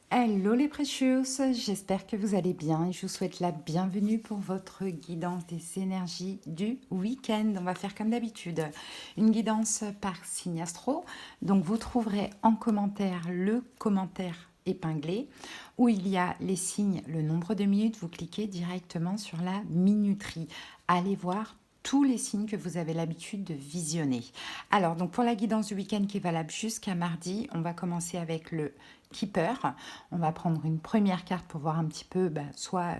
Hello les precious, j'espère que vous allez bien et je vous souhaite la bienvenue pour votre guidance des énergies du week-end. On va faire comme d'habitude une guidance par signe astro. Donc vous trouverez en commentaire le commentaire épinglé où il y a les signes, le nombre de minutes. Vous cliquez directement sur la minuterie. Allez voir tous les signes que vous avez l'habitude de visionner. Alors, donc pour la guidance du week-end qui est valable jusqu'à mardi, on va commencer avec le Keeper. On va prendre une première carte pour voir un petit peu soit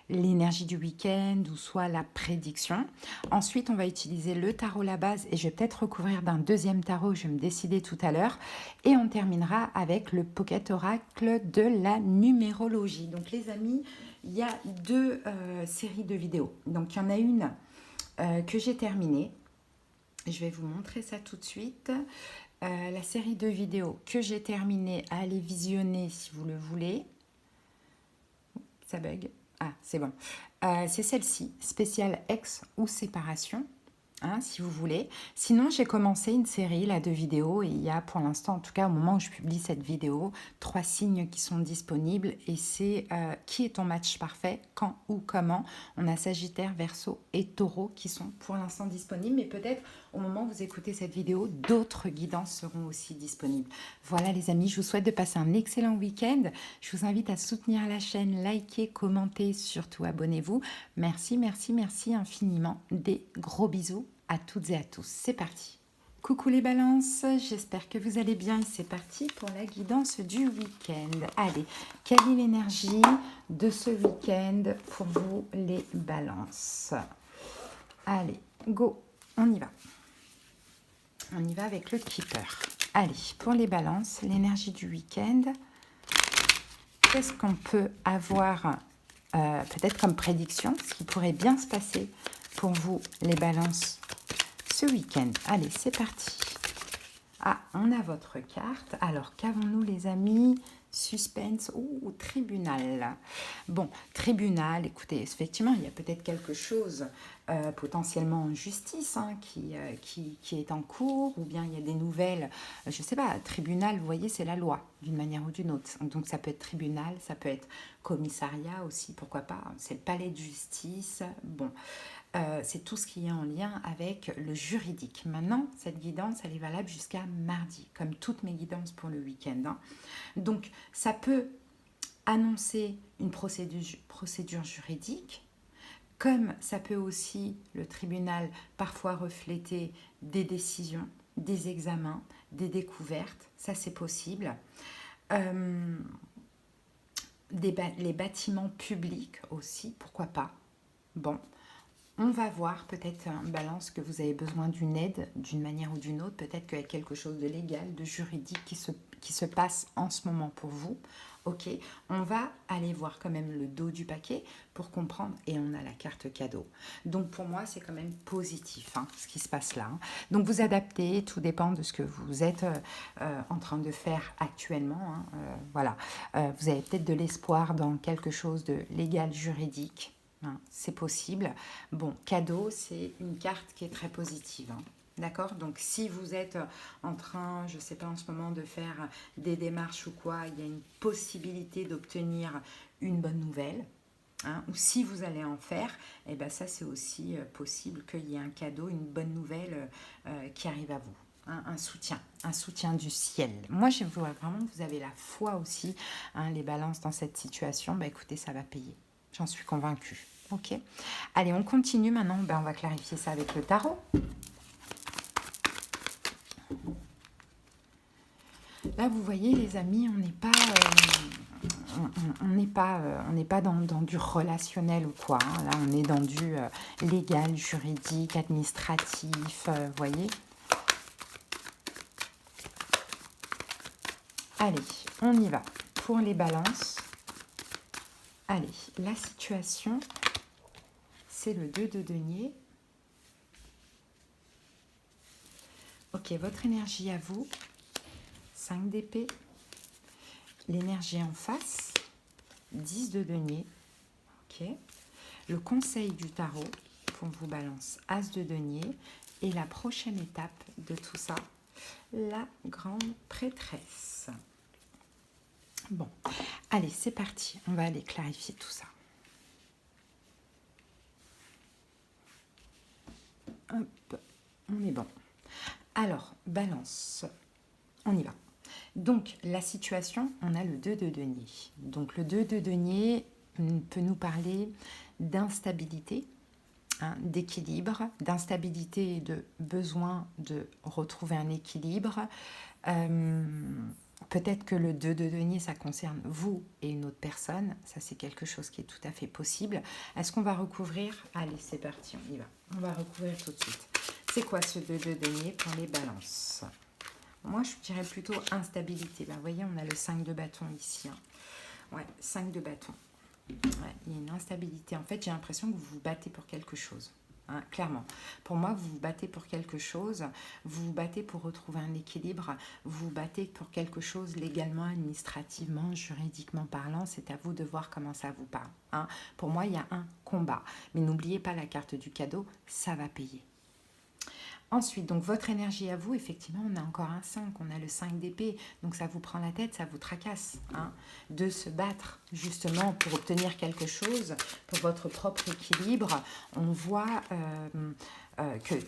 l'énergie du week-end ou soit la prédiction. Ensuite, on va utiliser le tarot la base et je vais peut-être recouvrir d'un deuxième tarot, je vais me décider tout à l'heure. Et on terminera avec le Pocket Oracle de la numérologie. Donc les amis, il y a deux séries de vidéos. Donc il y en a une que j'ai terminée. Je vais vous montrer ça tout de suite. La série de vidéos que j'ai terminée, allez visionner si vous le voulez. Ça bug. Ah, c'est bon. C'est celle-ci, spéciale ex ou séparation. Hein, si vous voulez. Sinon, j'ai commencé une série là, de vidéos et il y a pour l'instant, en tout cas au moment où je publie cette vidéo, 3 signes qui sont disponibles et c'est qui est ton match parfait, quand ou comment. On a Sagittaire, Verseau et Taureau qui sont pour l'instant disponibles, mais peut-être au moment où vous écoutez cette vidéo, d'autres guidances seront aussi disponibles. Voilà les amis, je vous souhaite de passer un excellent week-end. Je vous invite à soutenir la chaîne, liker, commenter, surtout abonnez-vous. Merci, merci, merci infiniment. Des gros bisous à toutes et à tous. C'est parti. Coucou les balances, j'espère que vous allez bien. C'est parti pour la guidance du week-end. Allez, quelle est l'énergie de ce week-end pour vous les balances? Allez, go, on y va. On y va avec le Keeper. Allez, pour les balances, l'énergie du week-end, qu'est-ce qu'on peut avoir peut-être comme prédiction, ce qui pourrait bien se passer pour vous les balances ce week-end? Allez, c'est parti. Ah, on a votre carte. Alors, qu'avons-nous les amis? Suspense ou tribunal. Bon, tribunal, écoutez, effectivement, il y a peut-être quelque chose potentiellement en justice qui est en cours, ou bien il y a des nouvelles, je ne sais pas, tribunal, vous voyez, c'est la loi, d'une manière ou d'une autre. Donc ça peut être tribunal, ça peut être commissariat aussi, pourquoi pas, c'est le palais de justice, bon. C'est tout ce qui est en lien avec le juridique. Maintenant, cette guidance, elle est valable jusqu'à mardi, comme toutes mes guidances pour le week-end. Hein. Donc, ça peut annoncer une procédure juridique, comme ça peut aussi, le tribunal, parfois refléter des décisions, des examens, des découvertes, ça c'est possible. Les bâtiments publics aussi, pourquoi pas. Bon, on va voir peut-être un balance que vous avez besoin d'une aide d'une manière ou d'une autre. Peut-être qu'il y a quelque chose de légal, de juridique qui se passe en ce moment pour vous. Ok, on va aller voir quand même le dos du paquet pour comprendre et on a la carte cadeau. Donc pour moi, c'est quand même positif ce qui se passe là. Hein. Donc vous adaptez, tout dépend de ce que vous êtes en train de faire actuellement. Hein. Voilà, vous avez peut-être de l'espoir dans quelque chose de légal, juridique. Hein, c'est possible. Bon, cadeau, c'est une carte qui est très positive. Hein. D'accord? Donc, si vous êtes en train, je ne sais pas en ce moment, de faire des démarches ou quoi, il y a une possibilité d'obtenir une bonne nouvelle. Hein, ou si vous allez en faire, eh ben ça, c'est aussi possible qu'il y ait un cadeau, une bonne nouvelle qui arrive à vous. Hein, un soutien du ciel. Moi, je vois vraiment que vous avez la foi aussi, hein, les balances dans cette situation. Bah, écoutez, ça va payer. J'en suis convaincue. Ok. Allez, on continue maintenant. Ben, on va clarifier ça avec le tarot. Là, vous voyez, les amis, on n'est pas, on n'est pas dans du relationnel ou quoi. Hein. Là, on est dans du légal, juridique, administratif. Vous voyez. Allez, on y va. Pour les balances. Allez, la situation, c'est le 2 de denier. Ok, votre énergie à vous, 5 d'épée. L'énergie en face, 10 de denier. Ok. Le conseil du tarot pour vous balance, as de denier. Et la prochaine étape de tout ça, la grande prêtresse. Bon, Allez, c'est parti. On va aller clarifier tout ça. Hop, on est bon. Alors, balance. On y va. Donc, la situation, on a le 2 de denier. Donc, le 2 de denier peut nous parler d'instabilité, hein, d'équilibre, d'instabilité et de besoin de retrouver un équilibre. Peut-être que le 2 de denier, ça concerne vous et une autre personne. Ça, c'est quelque chose qui est tout à fait possible. Est-ce qu'on va recouvrir? Allez, c'est parti, on y va. On va recouvrir tout de suite. C'est quoi ce 2 de denier pour les balances? Moi, je dirais plutôt instabilité. Ben, vous voyez, on a le 5 de bâton ici. Hein. Ouais, 5 de bâton. Ouais, il y a une instabilité. En fait, j'ai l'impression que vous vous battez pour quelque chose. Hein, clairement. Pour moi, vous vous battez pour quelque chose. Vous vous battez pour retrouver un équilibre. Vous vous battez pour quelque chose légalement, administrativement, juridiquement parlant. C'est à vous de voir comment ça vous parle. Hein. Pour moi, il y a un combat. Mais n'oubliez pas la carte du cadeau, ça va payer. Ensuite, donc votre énergie à vous, effectivement, on a encore un 5, on a le 5 d'épée, donc ça vous prend la tête, ça vous tracasse, hein, de se battre justement pour obtenir quelque chose, pour votre propre équilibre. On voit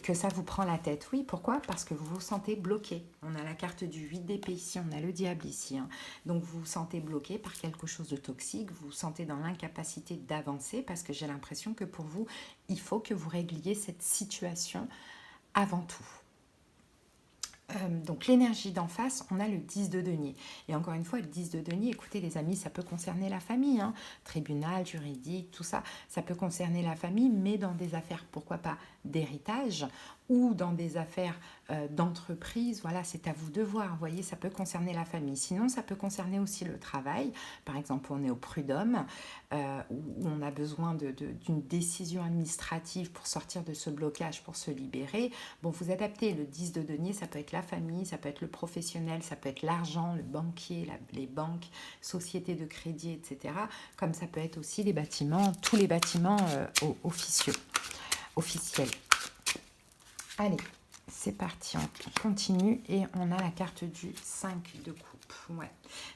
que ça vous prend la tête. Oui, pourquoi? Parce que vous vous sentez bloqué. On a la carte du 8 d'épée ici, on a le diable ici. Hein. Donc vous vous sentez bloqué par quelque chose de toxique, vous vous sentez dans l'incapacité d'avancer parce que j'ai l'impression que pour vous, il faut que vous régliez cette situation avant tout. Donc l'énergie d'en face, on a le 10 de denier. Et encore une fois, le 10 de denier, écoutez les amis, ça peut concerner la famille, hein, tribunal, juridique, tout ça, ça peut concerner la famille, mais dans des affaires, pourquoi pas, d'héritage ou dans des affaires d'entreprise, voilà, c'est à vous de voir, vous voyez, ça peut concerner la famille. Sinon, ça peut concerner aussi le travail. Par exemple, on est au prud'homme, où on a besoin d'une décision administrative pour sortir de ce blocage, pour se libérer. Bon, vous adaptez, le 10 de denier, ça peut être la famille, ça peut être le professionnel, ça peut être l'argent, le banquier, les banques, sociétés de crédit, etc. Comme ça peut être aussi les bâtiments, tous les bâtiments officiels. Allez, c'est parti, on continue et on a la carte du 5 de coupe. Ouais,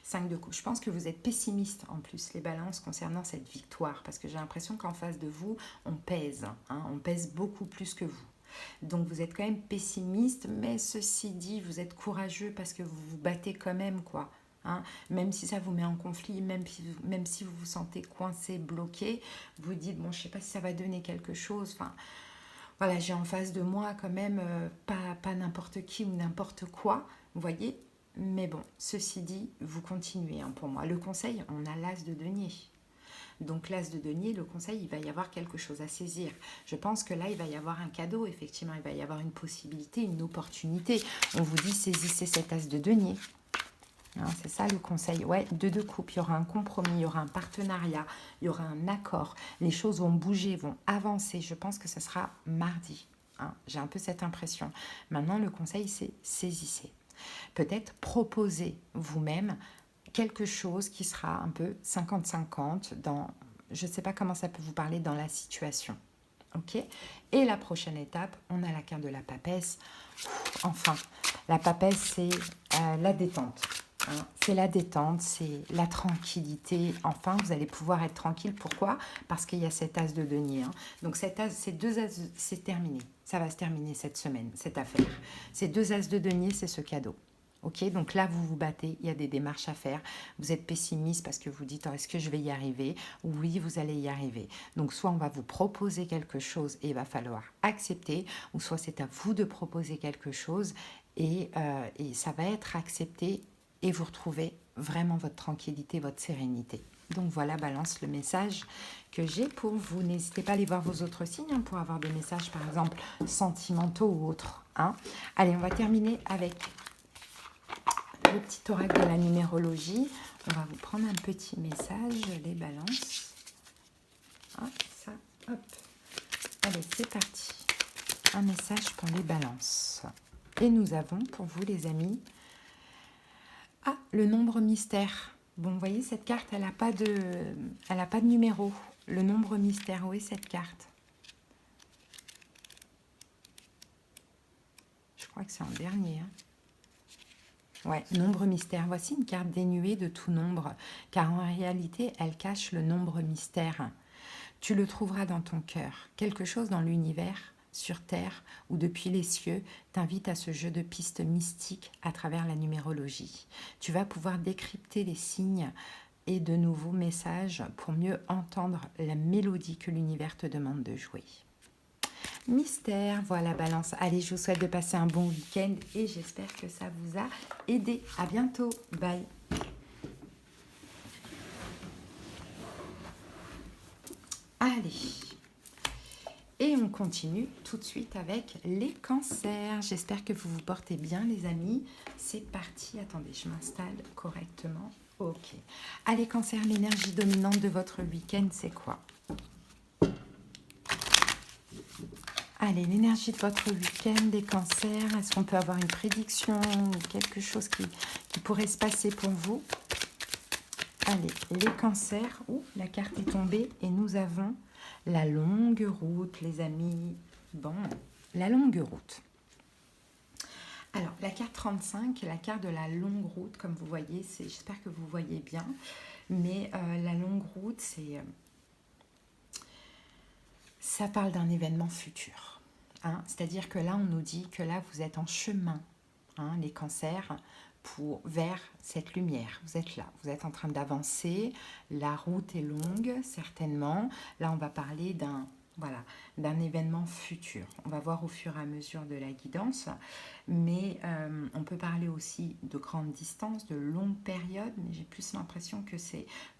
5 de coupe. Je pense que vous êtes pessimiste en plus, les balances, concernant cette victoire, parce que j'ai l'impression qu'en face de vous, on pèse, hein, on pèse beaucoup plus que vous. Donc vous êtes quand même pessimiste, mais ceci dit, vous êtes courageux parce que vous vous battez quand même, quoi. Hein, même si ça vous met en conflit, même si vous vous sentez coincé, bloqué, vous dites, bon, je ne sais pas si ça va donner quelque chose, enfin... Voilà, j'ai en face de moi quand même pas n'importe qui ou n'importe quoi, vous voyez. Mais bon, ceci dit, vous continuez hein, pour moi. Le conseil, on a l'as de denier. Donc l'as de denier, le conseil, il va y avoir quelque chose à saisir. Je pense que là, il va y avoir un cadeau, effectivement. Il va y avoir une possibilité, une opportunité. On vous dit, saisissez cet as de denier. Hein, c'est ça le conseil. Ouais, de coupe, il y aura un compromis, il y aura un partenariat, il y aura un accord. Les choses vont bouger, vont avancer. Je pense que ce sera mardi. Hein, j'ai un peu cette impression. Maintenant, le conseil, c'est saisissez. Peut-être proposez vous-même quelque chose qui sera un peu 50-50 dans, je ne sais pas comment ça peut vous parler, dans la situation. Ok. Et la prochaine étape, on a la carte de la papesse. Enfin, la papesse, c'est la détente. Hein, c'est la détente, c'est la tranquillité. Enfin, vous allez pouvoir être tranquille. Pourquoi? Parce qu'il y a cet as de denier. Hein. Donc, ces deux as, c'est terminé. Ça va se terminer cette semaine, cette affaire. Ces deux as de denier, c'est ce cadeau. Ok, donc là, vous vous battez, il y a des démarches à faire. Vous êtes pessimiste parce que vous dites, oh, est-ce que je vais y arriver? Oui, vous allez y arriver. Donc, soit on va vous proposer quelque chose et il va falloir accepter, ou soit c'est à vous de proposer quelque chose et ça va être accepté et vous retrouvez vraiment votre tranquillité, votre sérénité. Donc voilà, balance le message que j'ai pour vous. N'hésitez pas à aller voir vos autres signes hein, pour avoir des messages, par exemple, sentimentaux ou autres. Hein. Allez, on va terminer avec le petit oracle de la numérologie. On va vous prendre un petit message, les balances. Ah, ça, hop. Allez, c'est parti. Un message pour les balances. Et nous avons pour vous, les amis, le nombre mystère. Bon, vous voyez, cette carte, elle n'a pas de numéro. Le nombre mystère, où est cette carte? Je crois que c'est en dernier. Hein. Ouais, nombre mystère. Voici une carte dénuée de tout nombre, car en réalité, elle cache le nombre mystère. Tu le trouveras dans ton cœur. Quelque chose dans l'univers, sur Terre ou depuis les cieux, t'invite à ce jeu de pistes mystiques à travers la numérologie. Tu vas pouvoir décrypter les signes et de nouveaux messages pour mieux entendre la mélodie que l'univers te demande de jouer. Mystère, voilà Balance. Allez, je vous souhaite de passer un bon week-end et j'espère que ça vous a aidé. À bientôt. Bye. Allez. Et on continue tout de suite avec les cancers. J'espère que vous vous portez bien les amis. C'est parti. Attendez, je m'installe correctement. Ok. Allez cancers, l'énergie dominante de votre week-end, c'est quoi? Allez, l'énergie de votre week-end, des cancers, est-ce qu'on peut avoir une prédiction ou quelque chose qui pourrait se passer pour vous? Allez, les cancers, la carte est tombée et nous avons la longue route, les amis. Bon, la longue route. Alors, la carte 35, la carte de la longue route, comme vous voyez, j'espère que vous voyez bien, mais la longue route, ça parle d'un événement futur. Hein, c'est-à-dire que là, on nous dit que là, vous êtes en chemin, hein, les cancers, vers cette lumière. Vous êtes là, vous êtes en train d'avancer, la route est longue, certainement. Là, on va parler d'un événement futur. On va voir au fur et à mesure de la guidance, mais on peut parler aussi de grandes distances, de longues périodes, mais j'ai plus l'impression que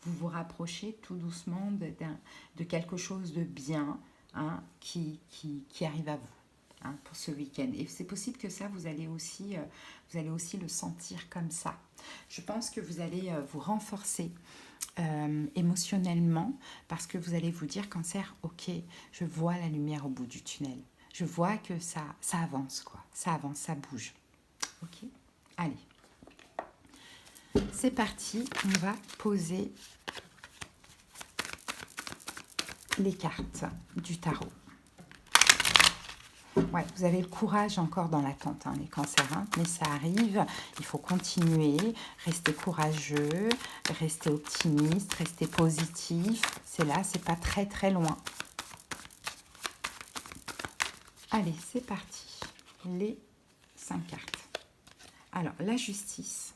vous vous rapprochez tout doucement de quelque chose de bien, hein, qui arrive à vous. Hein, pour ce week-end. Et c'est possible que ça, vous allez aussi le sentir comme ça. Je pense que vous allez vous renforcer émotionnellement parce que vous allez vous dire, cancer, ok, je vois la lumière au bout du tunnel. Je vois que ça avance, quoi. Ça avance, ça bouge. Ok. Allez. C'est parti. On va poser les cartes du tarot. Ouais, vous avez le courage encore dans l'attente, hein, les cancers, hein, mais ça arrive, il faut continuer, rester courageux, rester optimiste, rester positif. C'est là, c'est pas très très loin. Allez, c'est parti. Les 5 cartes. Alors, la justice,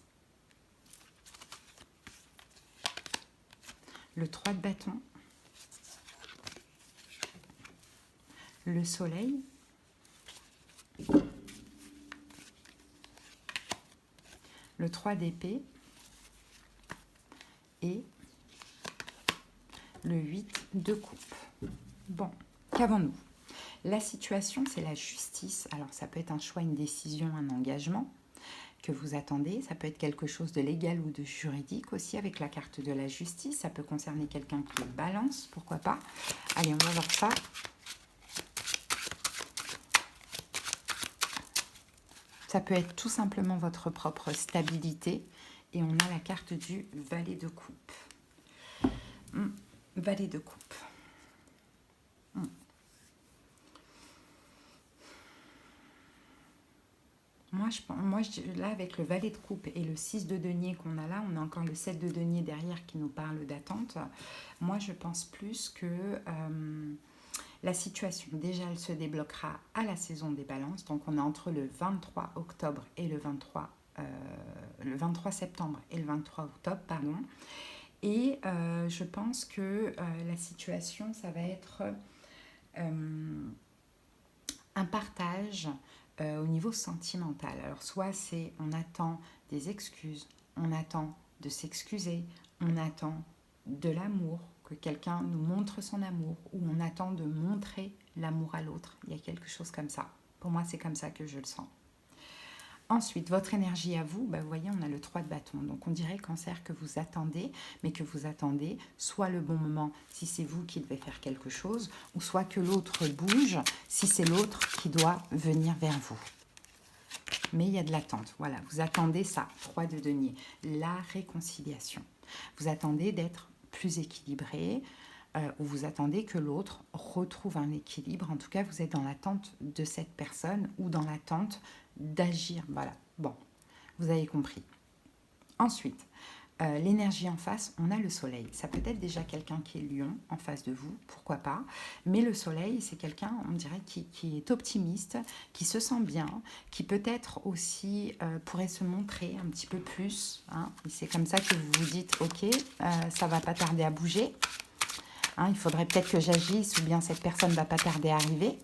le 3 de bâton, le soleil, le 3 d'épée et le 8 de coupe. Bon, qu'avons-nous? La situation, c'est la justice. Alors, ça peut être un choix, une décision, un engagement que vous attendez. Ça peut être quelque chose de légal ou de juridique aussi avec la carte de la justice. Ça peut concerner quelqu'un qui est balance, pourquoi pas. Allez, on va voir ça. Ça peut être tout simplement votre propre stabilité. Et on a la carte du valet de coupe. Valet de coupe. Moi, là, avec le valet de coupe et le 6 de denier qu'on a là, on a encore le 7 de denier derrière qui nous parle d'attente. Moi, je pense plus que la situation, déjà, elle se débloquera à la saison des balances. Donc, on est entre le 23 octobre et le 23 septembre et le 23 octobre, pardon. Et je pense que la situation, ça va être un partage au niveau sentimental. Alors soit c'est on attend des excuses, on attend de s'excuser, on attend de l'amour, que quelqu'un nous montre son amour, ou on attend de montrer l'amour à l'autre. Il y a quelque chose comme ça. Pour moi, c'est comme ça que je le sens. Ensuite, votre énergie à vous, vous voyez, on a le 3 de bâton. Donc, on dirait, cancer, que vous attendez, mais que vous attendez soit le bon moment, si c'est vous qui devez faire quelque chose, ou soit que l'autre bouge, si c'est l'autre qui doit venir vers vous. Mais il y a de l'attente. Voilà, vous attendez ça, 3 de denier, la réconciliation. Vous attendez d'être plus équilibré, ou vous attendez que l'autre retrouve un équilibre. En tout cas, vous êtes dans l'attente de cette personne ou dans l'attente d'agir. Voilà. Bon, Vous avez compris. Ensuite, l'énergie en face, on a le soleil. Ça peut être déjà quelqu'un qui est lion en face de vous, pourquoi pas. Mais le soleil, c'est quelqu'un, on dirait, qui est optimiste, qui se sent bien, qui peut-être aussi pourrait se montrer un petit peu plus. Hein. C'est comme ça que vous vous dites, ok, ça va pas tarder à bouger. Hein, il faudrait peut-être que j'agisse ou bien cette personne va pas tarder à arriver.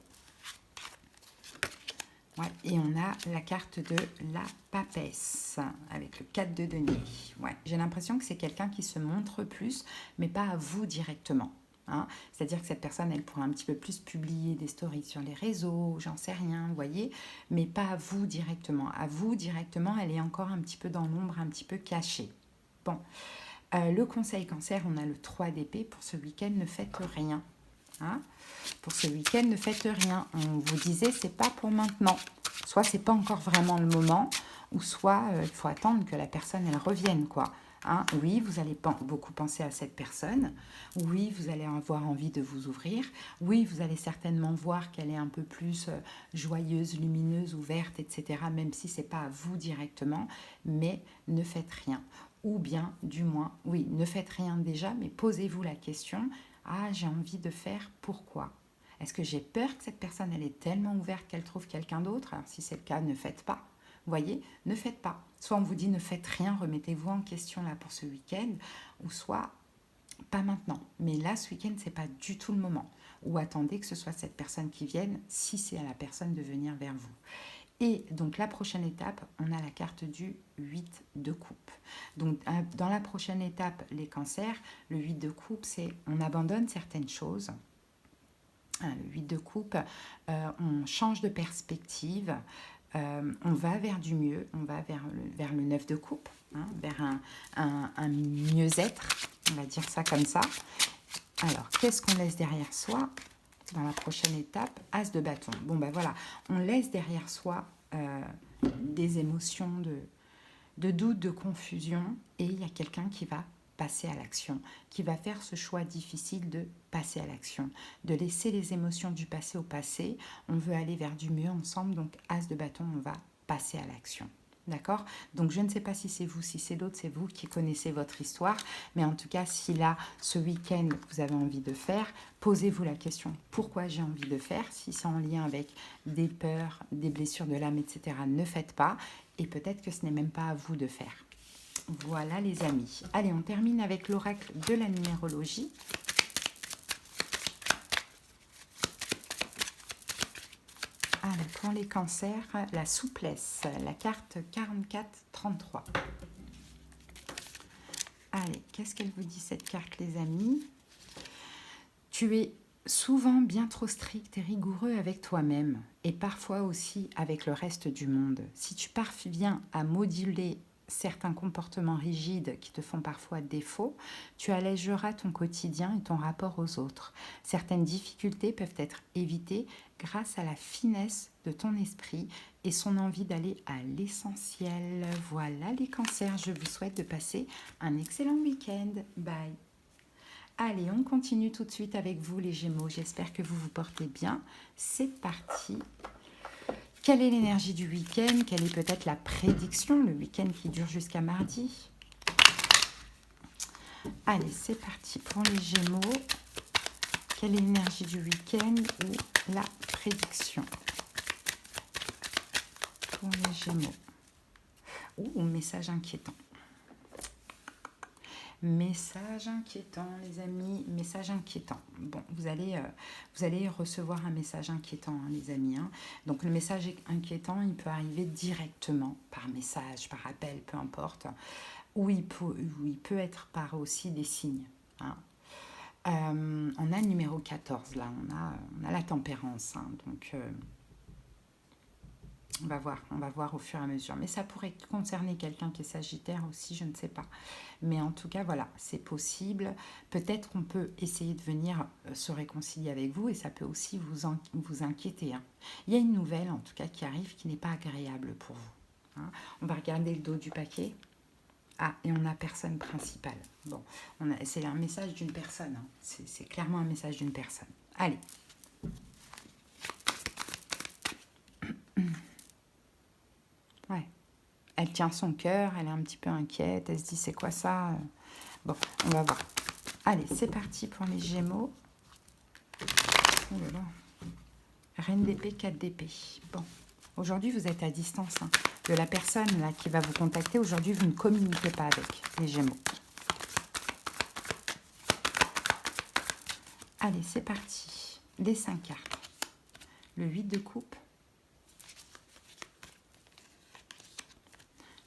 Ouais, et on a la carte de la papesse avec le 4 de denier. Ouais, j'ai l'impression que c'est quelqu'un qui se montre plus, mais pas à vous directement. Hein. C'est-à-dire que cette personne, elle pourrait un petit peu plus publier des stories sur les réseaux, j'en sais rien, vous voyez, mais pas à vous directement. À vous directement, elle est encore un petit peu dans l'ombre, un petit peu cachée. Bon, le conseil cancer, on a le 3 d'épée. Pour ce week-end, ne faites rien. Hein, pour ce week-end, ne faites rien. On vous disait, c'est pas pour maintenant. Soit c'est pas encore vraiment le moment, ou soit il faut attendre que la personne elle revienne, quoi. Hein, oui, vous allez beaucoup penser à cette personne. Oui, vous allez avoir envie de vous ouvrir. Oui, vous allez certainement voir qu'elle est un peu plus joyeuse, lumineuse, ouverte, etc. Même si c'est pas à vous directement, mais ne faites rien. Ou bien, du moins, oui, ne faites rien déjà, mais posez-vous la question. Ah, j'ai envie de faire, pourquoi? Est-ce que j'ai peur que cette personne, elle est tellement ouverte qu'elle trouve quelqu'un d'autre? Alors, si c'est le cas, ne faites pas. Vous voyez, ne faites pas. Soit on vous dit ne faites rien, remettez-vous en question là pour ce week-end, ou soit pas maintenant. Mais là, ce week-end, c'est pas du tout le moment. Ou attendez que ce soit cette personne qui vienne, si c'est à la personne de venir vers vous. Et donc la prochaine étape, on a la carte du 8 de coupe. Donc dans la prochaine étape, les cancers, le 8 de coupe, c'est on abandonne certaines choses. Le 8 de coupe, on change de perspective, on va vers du mieux, on va vers le 9 de coupe, hein, vers un mieux-être, on va dire ça comme ça. Alors, qu'est-ce qu'on laisse derrière soi dans la prochaine étape? As de bâton. Bon, ben voilà, on laisse derrière soi des émotions de doute, de confusion, et il y a quelqu'un qui va passer à l'action, qui va faire ce choix difficile de passer à l'action, de laisser les émotions du passé au passé. On veut aller vers du mieux ensemble, donc As de bâton, on va passer à l'action. D'accord? Donc je ne sais pas si c'est vous, si c'est l'autre, c'est vous qui connaissez votre histoire. Mais en tout cas, si là, ce week-end, vous avez envie de faire, posez-vous la question, pourquoi j'ai envie de faire? Si c'est en lien avec des peurs, des blessures de l'âme, etc., ne faites pas. Et peut-être que ce n'est même pas à vous de faire. Voilà les amis. Allez, on termine avec l'oracle de la numérologie. Alors, pour les cancers, la souplesse, la carte 44-33. Allez, qu'est-ce qu'elle vous dit cette carte, les amis? Tu es souvent bien trop strict et rigoureux avec toi-même et parfois aussi avec le reste du monde. Si tu parviens à moduler certains comportements rigides qui te font parfois défaut, tu allégeras ton quotidien et ton rapport aux autres. Certaines difficultés peuvent être évitées grâce à la finesse de ton esprit et son envie d'aller à l'essentiel. Voilà les cancers, je vous souhaite de passer un excellent week-end. Bye. Allez, on continue tout de suite avec vous les Gémeaux. J'espère que vous vous portez bien. C'est parti. Quelle est l'énergie du week-end? Quelle est peut-être la prédiction, le week-end qui dure jusqu'à mardi? Allez, c'est parti pour les Gémeaux. Quelle est l'énergie du week-end ou la prédiction pour les Gémeaux? Ouh, message inquiétant. Message inquiétant, les amis, message inquiétant. Bon, vous allez recevoir un message inquiétant, hein, les amis. Hein. Donc, le message inquiétant, il peut arriver directement, par message, par appel, peu importe, ou il peut être par aussi des signes. Hein. On a le numéro 14, là, on a la tempérance. Hein, donc, on va voir au fur et à mesure. Mais ça pourrait concerner quelqu'un qui est sagittaire aussi, je ne sais pas. Mais en tout cas, voilà, c'est possible. Peut-être qu'on peut essayer de venir se réconcilier avec vous et ça peut aussi vous inquiéter. Hein. Il y a une nouvelle, en tout cas, qui arrive qui n'est pas agréable pour vous. Hein. On va regarder le dos du paquet. Ah, et on a personne principale. Bon, c'est un message d'une personne. Hein. C'est clairement un message d'une personne. Allez. Ouais. Elle tient son cœur, elle est un petit peu inquiète, elle se dit c'est quoi ça? Bon, on va voir. Allez, c'est parti pour les Gémeaux. Oh là là. Reine d'épée, 4 d'épée. Bon, aujourd'hui vous êtes à distance hein, de la personne là qui va vous contacter. Aujourd'hui, vous ne communiquez pas avec les Gémeaux. Allez, c'est parti. Les 5 cartes. Le 8 de coupe.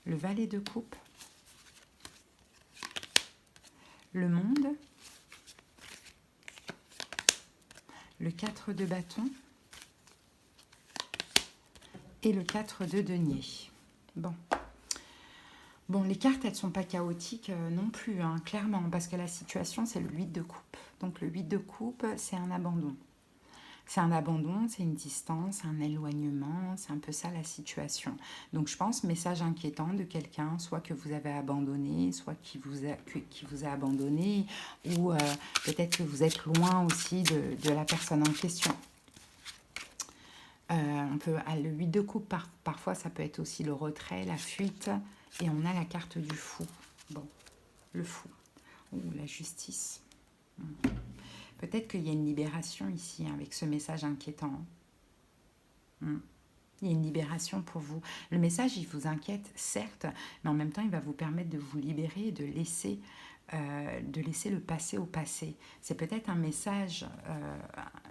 Le valet de coupe. Le monde. Le 4 de bâton. Et le 4 de denier. Bon. Bon, les cartes, elles ne sont pas chaotiques non plus, hein, clairement, parce que la situation, c'est le 8 de coupe. Donc, le 8 de coupe, c'est un abandon. C'est un abandon, c'est une distance, un éloignement, c'est un peu ça la situation. Donc, je pense, message inquiétant de quelqu'un, soit que vous avez abandonné, soit qui vous a abandonné, ou peut-être que vous êtes loin aussi de la personne en question. Le 8 de coupe, parfois, ça peut être aussi le retrait, la fuite. Et on a la carte du fou. Bon, le fou. Ou la justice. Peut-être qu'il y a une libération ici, hein, avec ce message inquiétant. Il y a une libération pour vous. Le message, il vous inquiète, certes, mais en même temps, il va vous permettre de vous libérer et de laisser le passé au passé. C'est peut-être un message,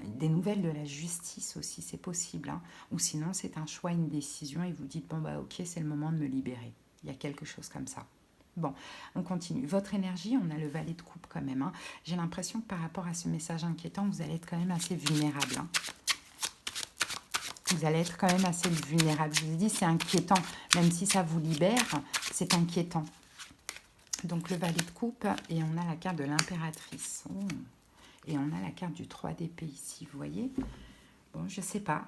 des nouvelles de la justice aussi, c'est possible. Hein. Ou sinon, c'est un choix, une décision, et vous dites, bon, bah ok, c'est le moment de me libérer. Il y a quelque chose comme ça. Bon, on continue. Votre énergie, on a le valet de coupe quand même. Hein. J'ai l'impression que par rapport à ce message inquiétant, vous allez être quand même assez vulnérable. Hein. Vous allez être quand même assez vulnérable. Je vous ai dit, c'est inquiétant. Même si ça vous libère, c'est inquiétant. Donc, le valet de coupe, et on a la carte de l'impératrice. Oh. Et on a la carte du 3 d'épée ici, vous voyez. Bon, je ne sais pas.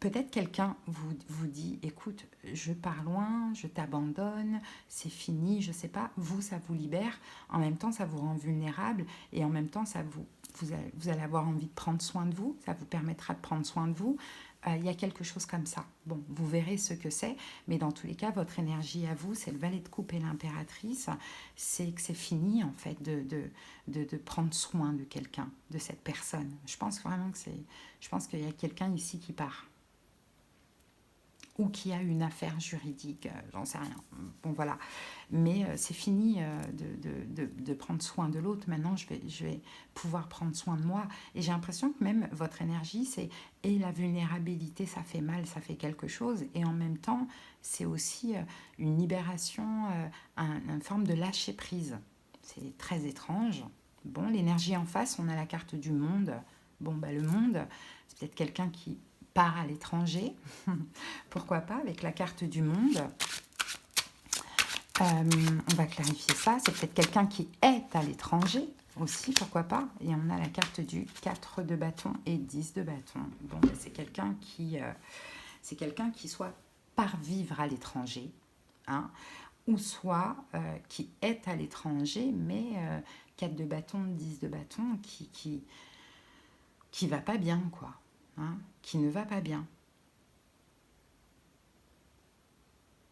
Peut-être quelqu'un vous dit, écoute, je pars loin, je t'abandonne, c'est fini, je ne sais pas. Vous, ça vous libère. En même temps, ça vous rend vulnérable. Et en même temps, vous allez avoir envie de prendre soin de vous. Ça vous permettra de prendre soin de vous. Il y a quelque chose comme ça. Bon, vous verrez ce que c'est. Mais dans tous les cas, votre énergie à vous, c'est le valet de coupe et l'impératrice. C'est que c'est fini, en fait, de prendre soin de quelqu'un, de cette personne. Je pense vraiment que je pense qu'il y a quelqu'un ici qui part. Ou qui a une affaire juridique, j'en sais rien. Bon, voilà. Mais c'est fini de prendre soin de l'autre. Maintenant, je vais pouvoir prendre soin de moi. Et j'ai l'impression que même votre énergie, et la vulnérabilité, ça fait mal, ça fait quelque chose. Et en même temps, c'est aussi une libération, une forme de lâcher prise. C'est très étrange. Bon, l'énergie en face, on a la carte du monde. Bon, bah, le monde, c'est peut-être quelqu'un qui part à l'étranger, pourquoi pas, avec la carte du monde. On va clarifier ça. C'est peut-être quelqu'un qui est à l'étranger aussi, pourquoi pas. Et on a la carte du 4 de bâton et 10 de bâton. Bon, c'est quelqu'un qui soit part vivre à l'étranger, hein, ou soit qui est à l'étranger, mais 4 de bâton, 10 de bâton, qui va pas bien, quoi. Hein, qui ne va pas bien.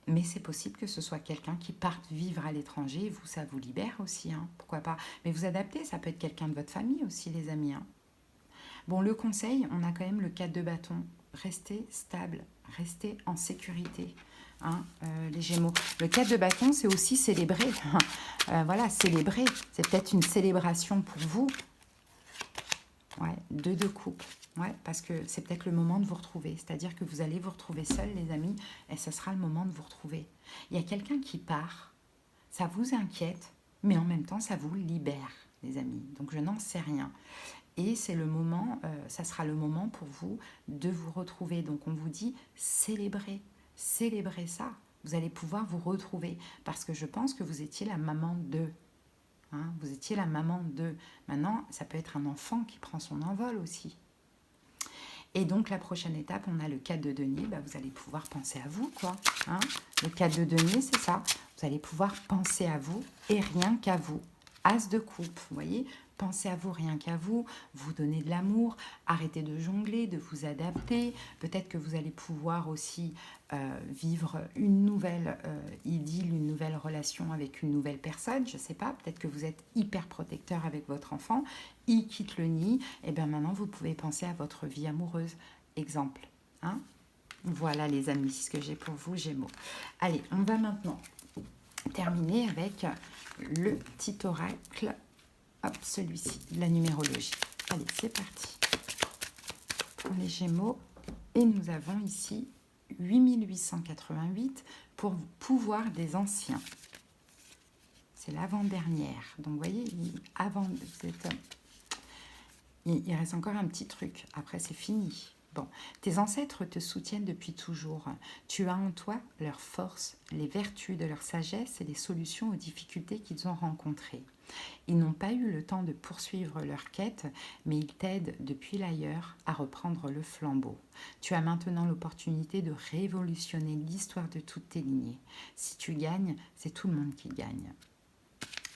Mais c'est possible que ce soit quelqu'un qui parte vivre à l'étranger. Vous, ça vous libère aussi, hein, pourquoi pas. Mais vous adaptez, ça peut être quelqu'un de votre famille aussi, les amis. Hein. Bon, le conseil, on a quand même le 4 de bâton. Restez stable, restez en sécurité, hein, les Gémeaux. Le 4 de bâton, c'est aussi célébrer. Voilà, célébrer. C'est peut-être une célébration pour vous. Ouais, 2 de coupe. Ouais, parce que c'est peut-être le moment de vous retrouver. C'est-à-dire que vous allez vous retrouver seul, les amis, et ce sera le moment de vous retrouver. Il y a quelqu'un qui part, ça vous inquiète, mais en même temps, ça vous libère, les amis. Donc, je n'en sais rien. Et c'est le moment, ça sera le moment pour vous de vous retrouver. Donc, on vous dit, célébrez ça. Vous allez pouvoir vous retrouver. Parce que je pense que vous étiez la maman d'eux. Hein, vous étiez la maman d'eux. Maintenant, ça peut être un enfant qui prend son envol aussi. Et donc, la prochaine étape, on a le 4 de denier. Bah, vous allez pouvoir penser à vous, quoi. Hein, le 4 de denier, c'est ça. Vous allez pouvoir penser à vous et rien qu'à vous. As de coupe, vous voyez, pensez à vous, rien qu'à vous, vous donnez de l'amour, arrêtez de jongler, de vous adapter. Peut-être que vous allez pouvoir aussi vivre une nouvelle idylle, une nouvelle relation avec une nouvelle personne, je ne sais pas, peut-être que vous êtes hyper protecteur avec votre enfant, il quitte le nid, et bien maintenant vous pouvez penser à votre vie amoureuse. Exemple, hein? Voilà les amis, ce que j'ai pour vous, Gémeaux. Allez, on va maintenant terminer avec le petit oracle, hop, celui-ci, la numérologie. Allez, c'est parti pour les Gémeaux. Et nous avons ici 8888 pour pouvoir des anciens. C'est l'avant-dernière. Donc, vous voyez, avant, vous êtes, il reste encore un petit truc. Après, c'est fini. Bon, tes ancêtres te soutiennent depuis toujours. Tu as en toi leur force, les vertus de leur sagesse et les solutions aux difficultés qu'ils ont rencontrées. Ils n'ont pas eu le temps de poursuivre leur quête, mais ils t'aident depuis l'ailleurs à reprendre le flambeau. Tu as maintenant l'opportunité de révolutionner l'histoire de toutes tes lignées. Si tu gagnes, c'est tout le monde qui gagne.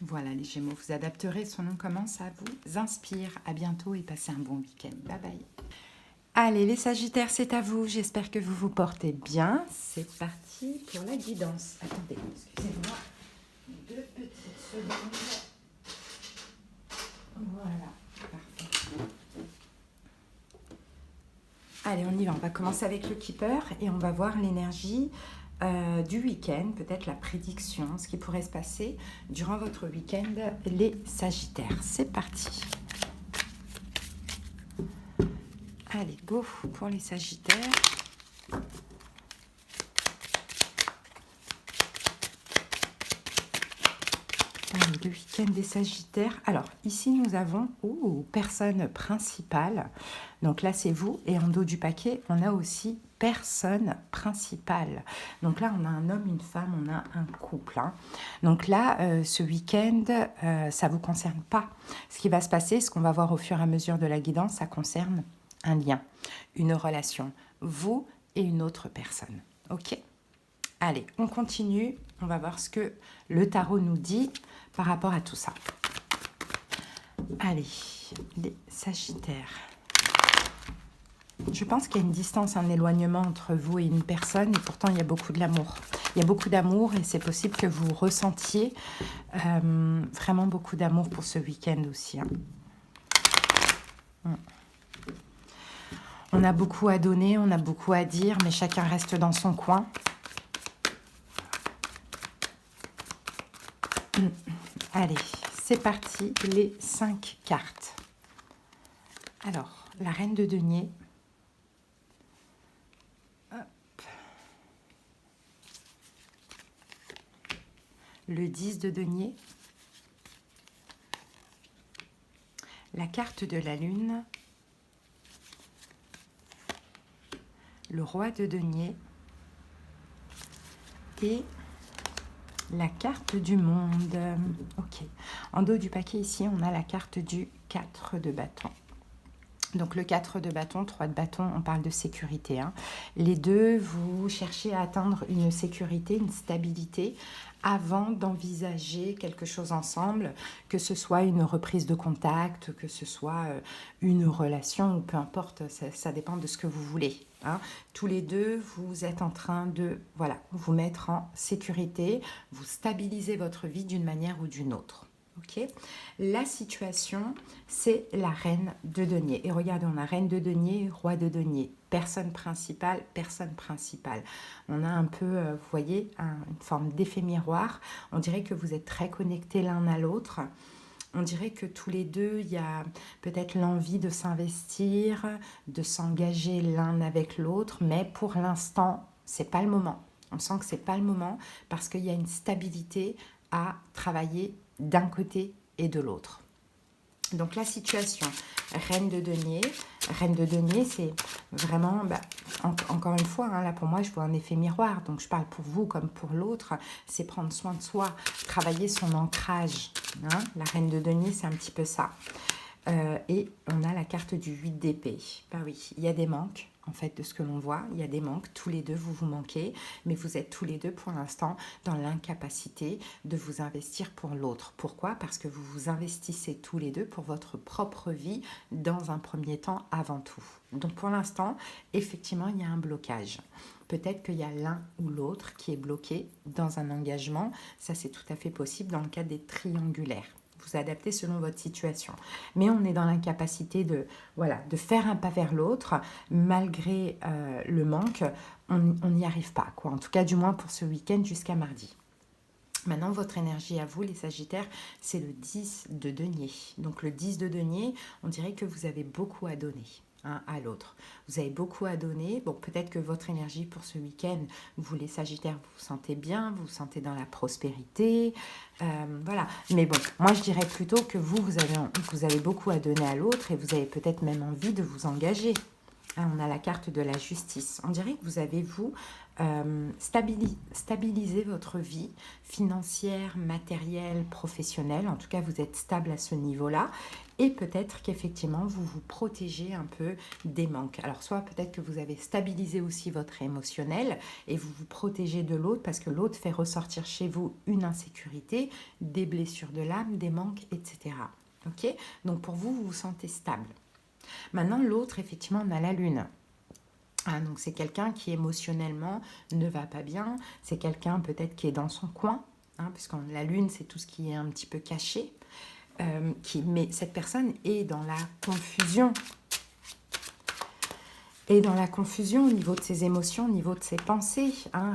Voilà les Gémeaux, vous adapterez, son nom commence à vous inspire. À bientôt et passez un bon week-end. Bye bye. Allez les Sagittaires, c'est à vous. J'espère que vous vous portez bien. C'est parti pour la guidance. Attendez, excusez-moi. 2 petites secondes. Voilà, parfait. Allez, on y va. On va commencer avec le Keeper et on va voir l'énergie du week-end, peut-être la prédiction, ce qui pourrait se passer durant votre week-end, les Sagittaires. C'est parti. Allez, go pour les Sagittaires. Allez, le week-end des Sagittaires. Alors, ici, nous avons personne principale. Donc là, c'est vous. Et en dos du paquet, on a aussi personne principale. Donc là, on a un homme, une femme, on a un couple. Hein. Donc là, ce week-end, ça ne vous concerne pas. Ce qui va se passer, ce qu'on va voir au fur et à mesure de la guidance, ça concerne un lien, une relation, vous et une autre personne. Ok ? Allez, on continue. On va voir ce que le tarot nous dit par rapport à tout ça. Allez, les Sagittaires. Je pense qu'il y a une distance, un éloignement entre vous et une personne, et pourtant il y a beaucoup de l'amour. Il y a beaucoup d'amour et c'est possible que vous ressentiez vraiment beaucoup d'amour pour ce week-end aussi. Hein. On a beaucoup à donner, on a beaucoup à dire, mais chacun reste dans son coin. Allez, c'est parti, les 5 cartes. Alors, la reine de denier. Hop. Le 10 de denier. La carte de la lune. Le roi de denier. Et la carte du monde. Ok. En dos du paquet, ici, on a la carte du 4 de bâton. Donc, le 4 de bâton, 3 de bâton, on parle de sécurité. Hein. Les deux, vous cherchez à atteindre une sécurité, une stabilité avant d'envisager quelque chose ensemble, que ce soit une reprise de contact, que ce soit une relation, ou peu importe, ça dépend de ce que vous voulez. Hein. Tous les deux, vous êtes en train de vous mettre en sécurité, vous stabilisez votre vie d'une manière ou d'une autre. Okay. La situation, c'est la reine de denier. Et regardez, on a reine de denier, roi de denier, personne principale, personne principale. On a un peu, vous voyez, une forme d'effet miroir. On dirait que vous êtes très connectés l'un à l'autre. On dirait que tous les deux, il y a peut-être l'envie de s'investir, de s'engager l'un avec l'autre, mais pour l'instant, c'est pas le moment. On sent que c'est pas le moment parce qu'il y a une stabilité à travailler d'un côté et de l'autre. Donc la situation, reine de denier, c'est vraiment, encore une fois, hein, là pour moi je vois un effet miroir, donc je parle pour vous comme pour l'autre, c'est prendre soin de soi, travailler son ancrage. Hein. La reine de denier, c'est un petit peu ça. Et on a la carte du 8 d'épée. Ben oui, il y a des manques en fait, de ce que l'on voit. Il y a des manques, tous les deux, vous vous manquez, mais vous êtes tous les deux, pour l'instant, dans l'incapacité de vous investir pour l'autre. Pourquoi? Parce que vous vous investissez tous les deux pour votre propre vie, dans un premier temps, avant tout. Donc, pour l'instant, effectivement, il y a un blocage. Peut-être qu'il y a l'un ou l'autre qui est bloqué dans un engagement. Ça, c'est tout à fait possible dans le cadre des triangulaires. Vous adaptez selon votre situation. Mais on est dans l'incapacité de, voilà, de faire un pas vers l'autre, malgré le manque, on n'y arrive pas, quoi. En tout cas, du moins pour ce week-end jusqu'à mardi. Maintenant, votre énergie à vous, les Sagittaires, c'est le 10 de denier. Donc le 10 de denier, on dirait que vous avez beaucoup à donner à l'autre. Vous avez beaucoup à donner. Bon, peut-être que votre énergie pour ce week-end, vous les Sagittaires, vous vous sentez bien, vous vous sentez dans la prospérité, voilà. Mais bon, moi je dirais plutôt que vous avez beaucoup à donner à l'autre et vous avez peut-être même envie de vous engager. On a la carte de la justice. On dirait que vous avez, stabilisé votre vie financière, matérielle, professionnelle. En tout cas, vous êtes stable à ce niveau-là. Et peut-être qu'effectivement, vous vous protégez un peu des manques. Alors, soit peut-être que vous avez stabilisé aussi votre émotionnel et vous vous protégez de l'autre parce que l'autre fait ressortir chez vous une insécurité, des blessures de l'âme, des manques, etc. Ok? Donc, pour vous, vous vous sentez stable. Maintenant, l'autre, effectivement, on a la lune. Donc, c'est quelqu'un qui émotionnellement ne va pas bien. C'est quelqu'un peut-être qui est dans son coin, puisque la lune, c'est tout ce qui est un petit peu caché. Mais cette personne est dans la confusion. Et dans la confusion au niveau de ses émotions, au niveau de ses pensées.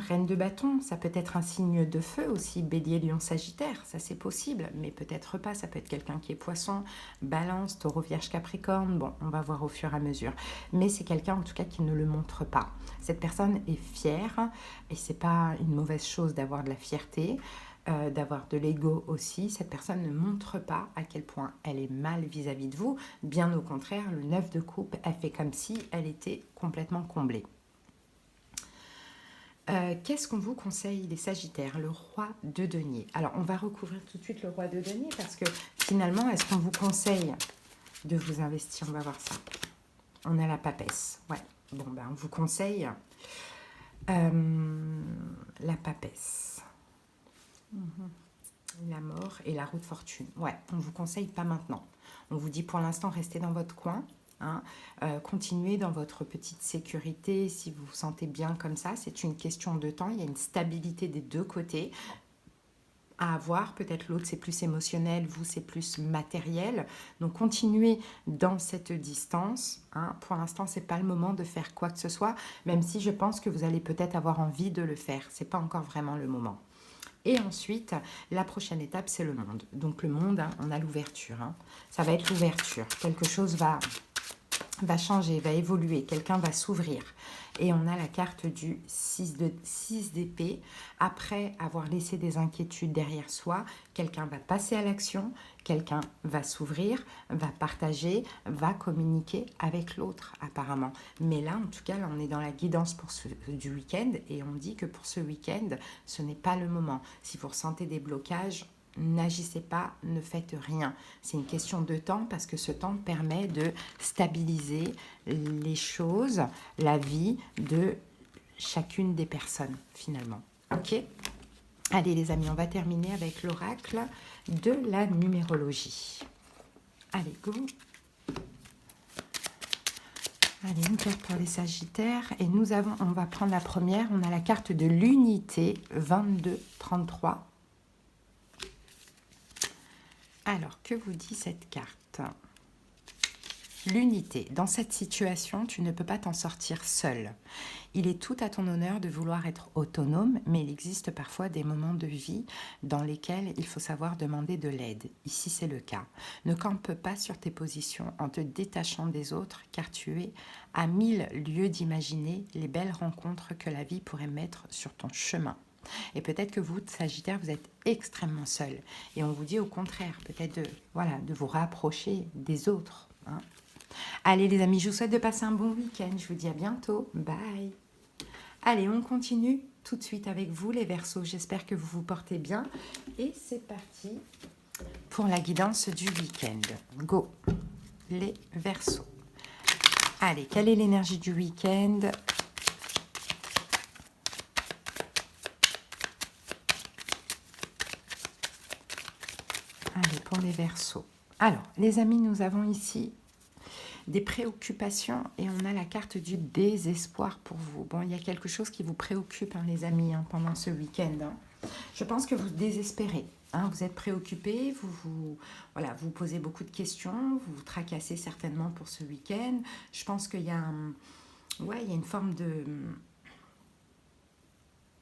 Reine de bâton, ça peut être un signe de feu aussi, bélier, lion, sagittaire, ça c'est possible, mais peut-être pas, ça peut être quelqu'un qui est poisson, balance, taureau, vierge, capricorne, bon, on va voir au fur et à mesure. Mais c'est quelqu'un en tout cas qui ne le montre pas. Cette personne est fière, et c'est pas une mauvaise chose d'avoir de la fierté, d'avoir de l'ego aussi. Cette personne ne montre pas à quel point elle est mal vis-à-vis de vous. Bien au contraire, le 9 de coupe, elle fait comme si elle était complètement comblée. Qu'est-ce qu'on vous conseille, les Sagittaires? Le roi de denier. Alors, on va recouvrir tout de suite le roi de denier parce que finalement, est-ce qu'on vous conseille de vous investir? On va voir ça. On a la papesse. Ouais. Bon, ben, on vous conseille la papesse. La mort et la roue de fortune. Ouais, on ne vous conseille pas maintenant. On vous dit pour l'instant, restez dans votre coin. Continuez dans votre petite sécurité si vous vous sentez bien comme ça. C'est une question de temps. Il y a une stabilité des deux côtés à avoir. Peut-être l'autre, c'est plus émotionnel, vous, c'est plus matériel. Donc, continuez dans cette distance. Pour l'instant, ce n'est pas le moment de faire quoi que ce soit, même si je pense que vous allez peut-être avoir envie de le faire. Ce n'est pas encore vraiment le moment. Et ensuite, la prochaine étape, c'est le monde. Donc le monde, on a l'ouverture. Ça va être l'ouverture. Quelque chose va changer, va évoluer. Quelqu'un va s'ouvrir. Et on a la carte du 6 d'épée. Après avoir laissé des inquiétudes derrière soi, quelqu'un va passer à l'action, quelqu'un va s'ouvrir, va partager, va communiquer avec l'autre apparemment. Mais là, en tout cas, là, on est dans la guidance du week-end et on dit que pour ce week-end, ce n'est pas le moment. Si vous ressentez des blocages, n'agissez pas, ne faites rien. C'est une question de temps parce que ce temps permet de stabiliser les choses, la vie de chacune des personnes finalement. Ok ? Allez les amis, on va terminer avec l'oracle de la numérologie. Allez, go. Allez, une carte pour les Sagittaires. Et on va prendre la première. On a la carte de l'unité 22-33. Alors, que vous dit cette carte? L'unité. Dans cette situation, tu ne peux pas t'en sortir seul. Il est tout à ton honneur de vouloir être autonome, mais il existe parfois des moments de vie dans lesquels il faut savoir demander de l'aide. Ici, c'est le cas. Ne campe pas sur tes positions en te détachant des autres, car tu es à 1000 lieues d'imaginer les belles rencontres que la vie pourrait mettre sur ton chemin. Et peut-être que vous, Sagittaire, vous êtes extrêmement seul. Et on vous dit au contraire, peut-être de vous rapprocher des autres. Allez les amis, je vous souhaite de passer un bon week-end. Je vous dis à bientôt. Bye. Allez, on continue tout de suite avec vous, les Verseaux. J'espère que vous vous portez bien. Et c'est parti pour la guidance du week-end. Go, les Verseaux. Allez, quelle est l'énergie du week-end? Allez, pour les Verseaux. Alors, les amis, nous avons ici des préoccupations et on a la carte du désespoir pour vous. Bon, il y a quelque chose qui vous préoccupe, hein, les amis, hein, pendant ce week-end. Hein. Je pense que vous désespérez. Hein, vous êtes préoccupés, voilà, vous posez beaucoup de questions, vous vous tracassez certainement pour ce week-end. Je pense qu'il y a, ouais, il y a une forme de...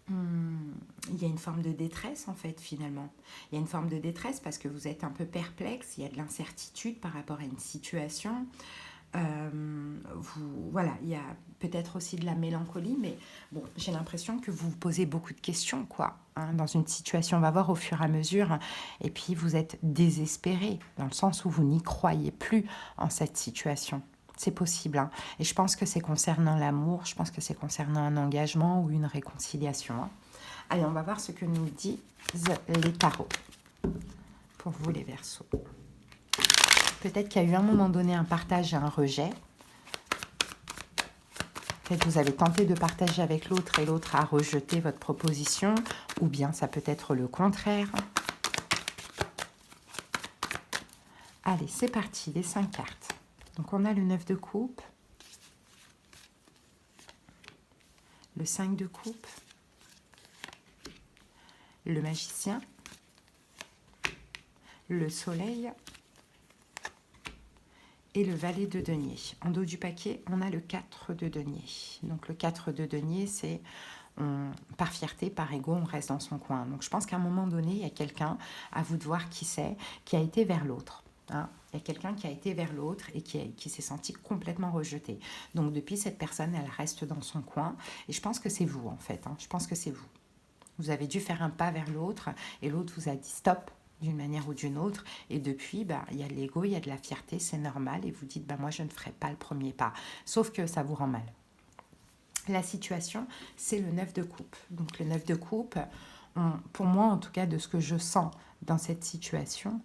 il y a une forme de détresse en fait finalement. Il y a une forme de détresse parce que vous êtes un peu perplexe, il y a de l'incertitude par rapport à une situation. Voilà, il y a peut-être aussi de la mélancolie, mais bon, j'ai l'impression que vous vous posez beaucoup de questions, quoi, hein, dans une situation, on va voir au fur et à mesure, hein, et puis vous êtes désespéré, dans le sens où vous n'y croyez plus en cette situation. C'est possible, hein, et je pense que c'est concernant l'amour, je pense que c'est concernant un engagement ou une réconciliation. Hein. Allez, on va voir ce que nous disent les tarots, pour vous les Verseaux. Peut-être qu'il y a eu à un moment donné un partage et un rejet. Peut-être que vous avez tenté de partager avec l'autre et l'autre a rejeté votre proposition. Ou bien ça peut être le contraire. Allez, c'est parti, les 5 cartes. Donc on a le 9 de coupe. Le 5 de coupe. Le magicien. Le soleil. Et le valet de denier. En dos du paquet, on a le 4 de denier. Donc le 4 de denier, c'est par fierté, par ego, on reste dans son coin. Donc je pense qu'à un moment donné, il y a quelqu'un, à vous de voir qui c'est, qui a été vers l'autre. Hein. Il y a quelqu'un qui a été vers l'autre et qui s'est senti complètement rejeté. Donc depuis, cette personne, elle reste dans son coin. Et je pense que c'est vous, en fait. Hein. Je pense que c'est vous. Vous avez dû faire un pas vers l'autre et l'autre vous a dit stop, d'une manière ou d'une autre, et depuis, il y a de l'ego, il y a de la fierté, c'est normal, et vous dites, moi je ne ferai pas le premier pas, sauf que ça vous rend mal. La situation, c'est le 9 de coupe. Donc le 9 de coupe, pour moi en tout cas, de ce que je sens dans cette situation,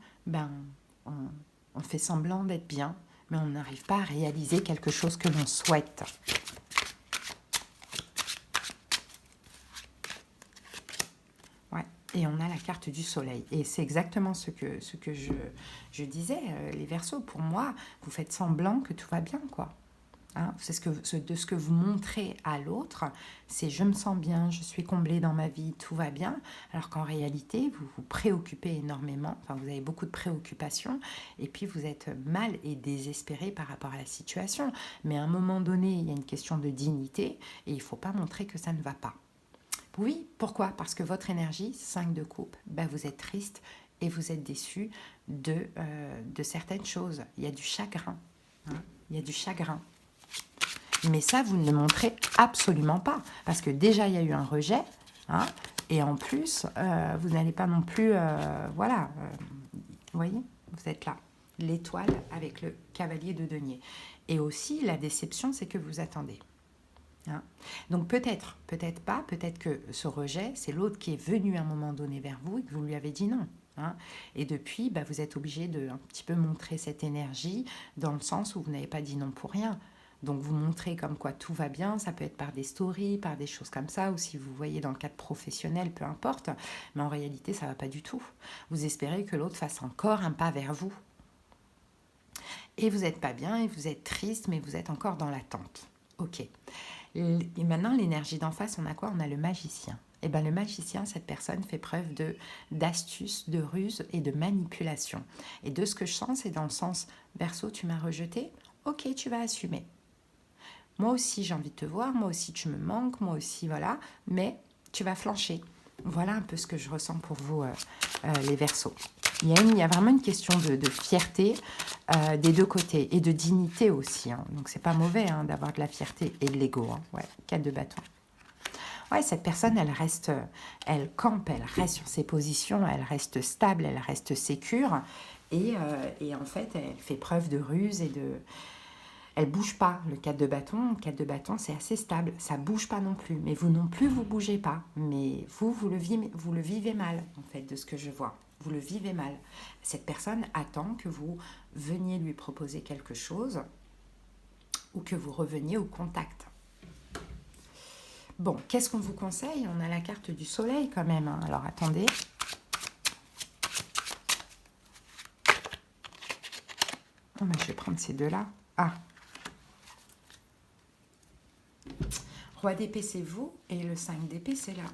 on fait semblant d'être bien, mais on n'arrive pas à réaliser quelque chose que l'on souhaite. Et on a la carte du soleil. Et c'est exactement ce que je disais, les Verseaux. Pour moi, vous faites semblant que tout va bien, quoi. Hein, de ce que vous montrez à l'autre, c'est je me sens bien, je suis comblée dans ma vie, tout va bien. Alors qu'en réalité, vous vous préoccupez énormément. Enfin, vous avez beaucoup de préoccupations. Et puis, vous êtes mal et désespéré par rapport à la situation. Mais à un moment donné, il y a une question de dignité. Et il ne faut pas montrer que ça ne va pas. Oui, pourquoi? Parce que votre énergie, 5 de coupe, vous êtes triste et vous êtes déçu de certaines choses. Il y a du chagrin. Hein, il y a du chagrin. Mais ça, vous ne le montrez absolument pas. Parce que déjà, il y a eu un rejet. Hein, et en plus, vous n'allez pas non plus... voilà. Vous voyez, vous êtes là. L'étoile avec le cavalier de denier. Et aussi, la déception, c'est que vous attendez. Hein. Donc peut-être pas, peut-être que ce rejet, c'est l'autre qui est venu à un moment donné vers vous et que vous lui avez dit non. Hein. Et depuis, vous êtes obligé de un petit peu montrer cette énergie dans le sens où vous n'avez pas dit non pour rien. Donc vous montrez comme quoi tout va bien, ça peut être par des stories, par des choses comme ça, ou si vous voyez dans le cadre professionnel, peu importe, mais en réalité ça ne va pas du tout. Vous espérez que l'autre fasse encore un pas vers vous. Et vous n'êtes pas bien, et vous êtes triste, mais vous êtes encore dans l'attente. Ok. Et maintenant, l'énergie d'en face, on a quoi? On a le magicien. Et le magicien, cette personne fait preuve d'astuce, de ruse et de manipulation. Et de ce que je sens, c'est dans le sens, Verseau, tu m'as rejeté, ok, tu vas assumer. Moi aussi, j'ai envie de te voir, moi aussi, tu me manques, moi aussi, voilà, mais tu vas flancher. Voilà un peu ce que je ressens pour vous, les Verseaux. Il y a vraiment une question de fierté des deux côtés et de dignité aussi. Hein. Donc, c'est pas mauvais hein, d'avoir de la fierté et de l'ego. Hein. Ouais, 4 de bâton. Ouais, cette personne, elle campe, elle reste sur ses positions, elle reste stable, elle reste sécure. Et en fait, elle fait preuve de ruse et de... Elle bouge pas, le 4 de bâton. Le 4 de bâton, c'est assez stable. Ça bouge pas non plus. Mais vous non plus, vous bougez pas. Mais vous le vivez mal, en fait, de ce que je vois. Vous le vivez mal. Cette personne attend que vous veniez lui proposer quelque chose ou que vous reveniez au contact. Bon, qu'est-ce qu'on vous conseille? On a la carte du soleil quand même, hein. Alors, attendez. Oh, mais je vais prendre ces deux-là. Ah. Roi d'épée, c'est vous. Et le 5 d'épée, c'est là.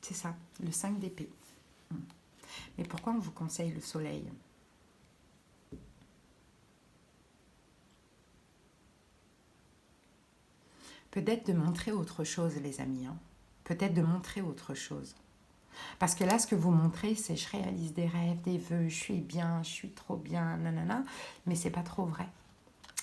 C'est ça, le 5 d'épée. Mais pourquoi on vous conseille le soleil? Peut-être de montrer autre chose, les amis. Hein. Peut-être de montrer autre chose. Parce que là, ce que vous montrez, c'est je réalise des rêves, des vœux, je suis bien, je suis trop bien, nanana. Mais c'est pas trop vrai.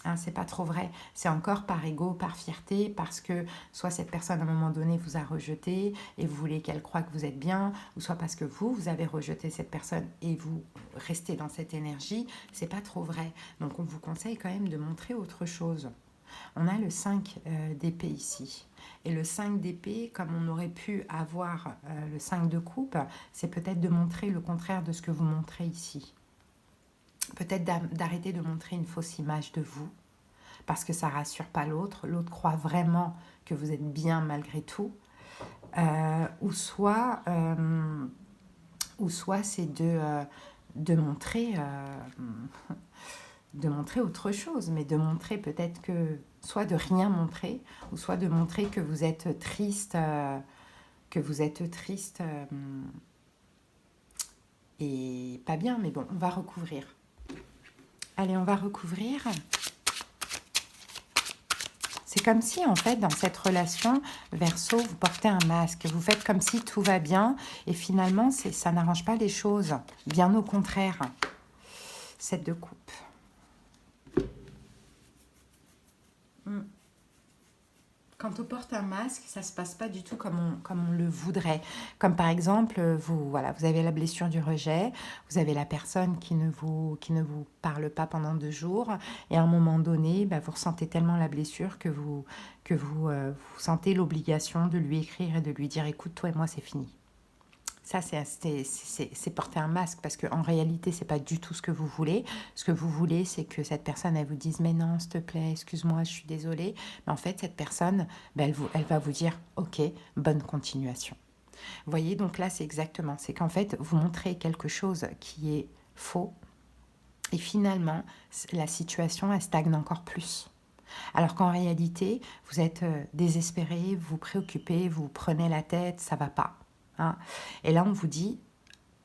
Hein, c'est pas trop vrai. C'est encore par ego, par fierté, parce que soit cette personne à un moment donné vous a rejeté et vous voulez qu'elle croie que vous êtes bien, ou soit parce que vous avez rejeté cette personne et vous restez dans cette énergie. C'est pas trop vrai. Donc on vous conseille quand même de montrer autre chose. On a le 5 d'épée ici. Et le 5 d'épée, comme on aurait pu avoir le 5 de coupe, c'est peut-être de montrer le contraire de ce que vous montrez ici. Peut-être d'arrêter de montrer une fausse image de vous, parce que ça ne rassure pas l'autre. L'autre croit vraiment que vous êtes bien malgré tout. Ou soit c'est de montrer... de montrer autre chose, mais de montrer peut-être que, soit de rien montrer, ou soit de montrer que vous êtes triste, et pas bien, mais bon, on va recouvrir. Allez, on va recouvrir. C'est comme si, en fait, dans cette relation, Verseau, vous portez un masque, vous faites comme si tout va bien, et finalement, ça n'arrange pas les choses, bien au contraire. 7 de coupe. Quand on porte un masque, ça ne se passe pas du tout comme on le voudrait. Comme par exemple, vous avez la blessure du rejet, vous avez la personne qui ne vous parle pas pendant 2 jours, et à un moment donné, vous ressentez tellement la blessure que vous sentez l'obligation de lui écrire et de lui dire « Écoute, toi et moi, c'est fini ». Ça, c'est porter un masque parce qu'en réalité, ce n'est pas du tout ce que vous voulez. Ce que vous voulez, c'est que cette personne, elle vous dise « Mais non, s'il te plaît, excuse-moi, je suis désolée. » Mais en fait, cette personne, elle va vous dire « Ok, bonne continuation. » Vous voyez, donc là, c'est exactement. C'est qu'en fait, vous montrez quelque chose qui est faux. Et finalement, la situation, elle stagne encore plus. Alors qu'en réalité, vous êtes désespéré, vous vous préoccupez, vous prenez la tête, ça ne va pas. Hein. Et là, on vous dit,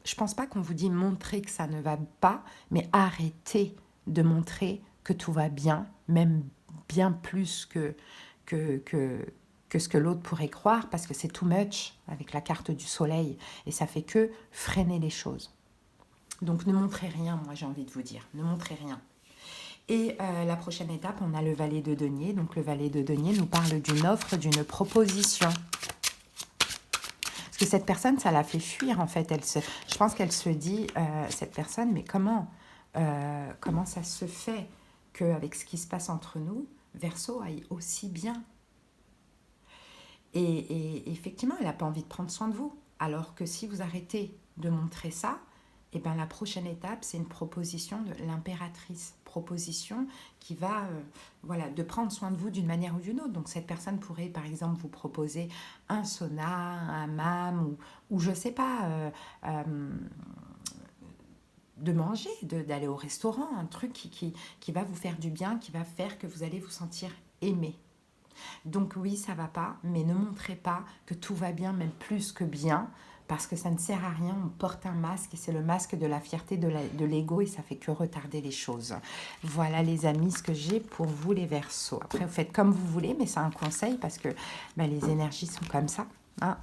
je ne pense pas qu'on vous dit montrer que ça ne va pas, mais arrêtez de montrer que tout va bien, même bien plus que ce que l'autre pourrait croire, parce que c'est too much avec la carte du soleil, et ça fait que freiner les choses. Donc ne montrez rien, moi j'ai envie de vous dire, ne montrez rien. Et la prochaine étape, on a le valet de denier. Donc le valet de denier nous parle d'une offre, d'une proposition. Parce que cette personne, ça la fait fuir en fait. Je pense qu'elle se dit, cette personne, mais comment ça se fait qu'avec ce qui se passe entre nous, Verseau aille aussi bien? Et effectivement, elle n'a pas envie de prendre soin de vous. Alors que si vous arrêtez de montrer ça, et bien la prochaine étape, c'est une proposition de l'impératrice. Proposition qui va, de prendre soin de vous d'une manière ou d'une autre. Donc cette personne pourrait, par exemple, vous proposer un sauna, un hammam, ou je ne sais pas, de manger, d'aller au restaurant, un truc qui va vous faire du bien, qui va faire que vous allez vous sentir aimé. Donc oui, ça va pas, mais ne montrez pas que tout va bien, même plus que bien, parce que ça ne sert à rien, on porte un masque, et c'est le masque de la fierté, de l'ego, et ça fait que retarder les choses. Voilà les amis, ce que j'ai pour vous les Verseaux. Après, vous faites comme vous voulez, mais c'est un conseil, parce que les énergies sont comme ça. Hein.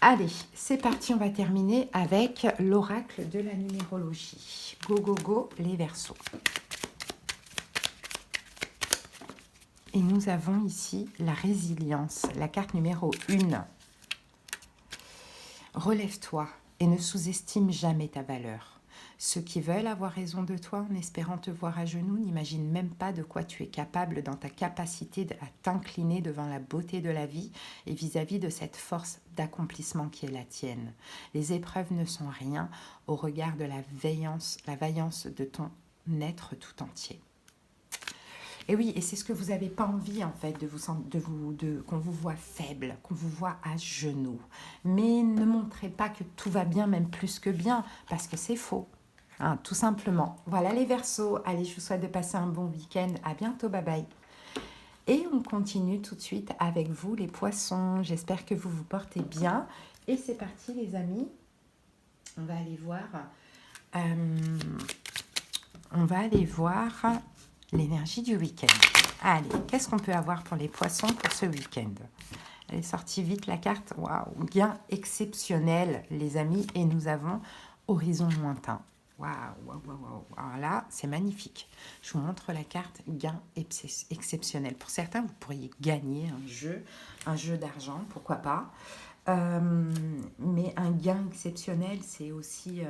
Allez, c'est parti, on va terminer avec l'oracle de la numérologie. Go, go, go, les Verseaux. Et nous avons ici la résilience, la carte numéro 1. Relève-toi et ne sous-estime jamais ta valeur. Ceux qui veulent avoir raison de toi en espérant te voir à genoux n'imaginent même pas de quoi tu es capable dans ta capacité à t'incliner devant la beauté de la vie et vis-à-vis de cette force d'accomplissement qui est la tienne. Les épreuves ne sont rien au regard de la vaillance de ton être tout entier. Et oui, et c'est ce que vous n'avez pas envie en fait, qu'on vous voit faible, qu'on vous voit à genoux. Mais ne montrez pas que tout va bien, même plus que bien, parce que c'est faux. Hein, tout simplement. Voilà les Verseaux. Allez, je vous souhaite de passer un bon week-end. À bientôt, bye bye. Et on continue tout de suite avec vous les Poissons. J'espère que vous vous portez bien. Et c'est parti les amis. On va aller voir... on va aller voir l'énergie du week-end. Allez, qu'est-ce qu'on peut avoir pour les Poissons pour ce week-end? Elle est sortie vite la carte. Waouh, gain exceptionnel les amis. Et nous avons horizon lointain. Waouh, waouh, waouh, waouh. Alors là, c'est magnifique. Je vous montre la carte gain exceptionnel. Pour certains, vous pourriez gagner un jeu d'argent, pourquoi pas. Mais un gain exceptionnel, c'est aussi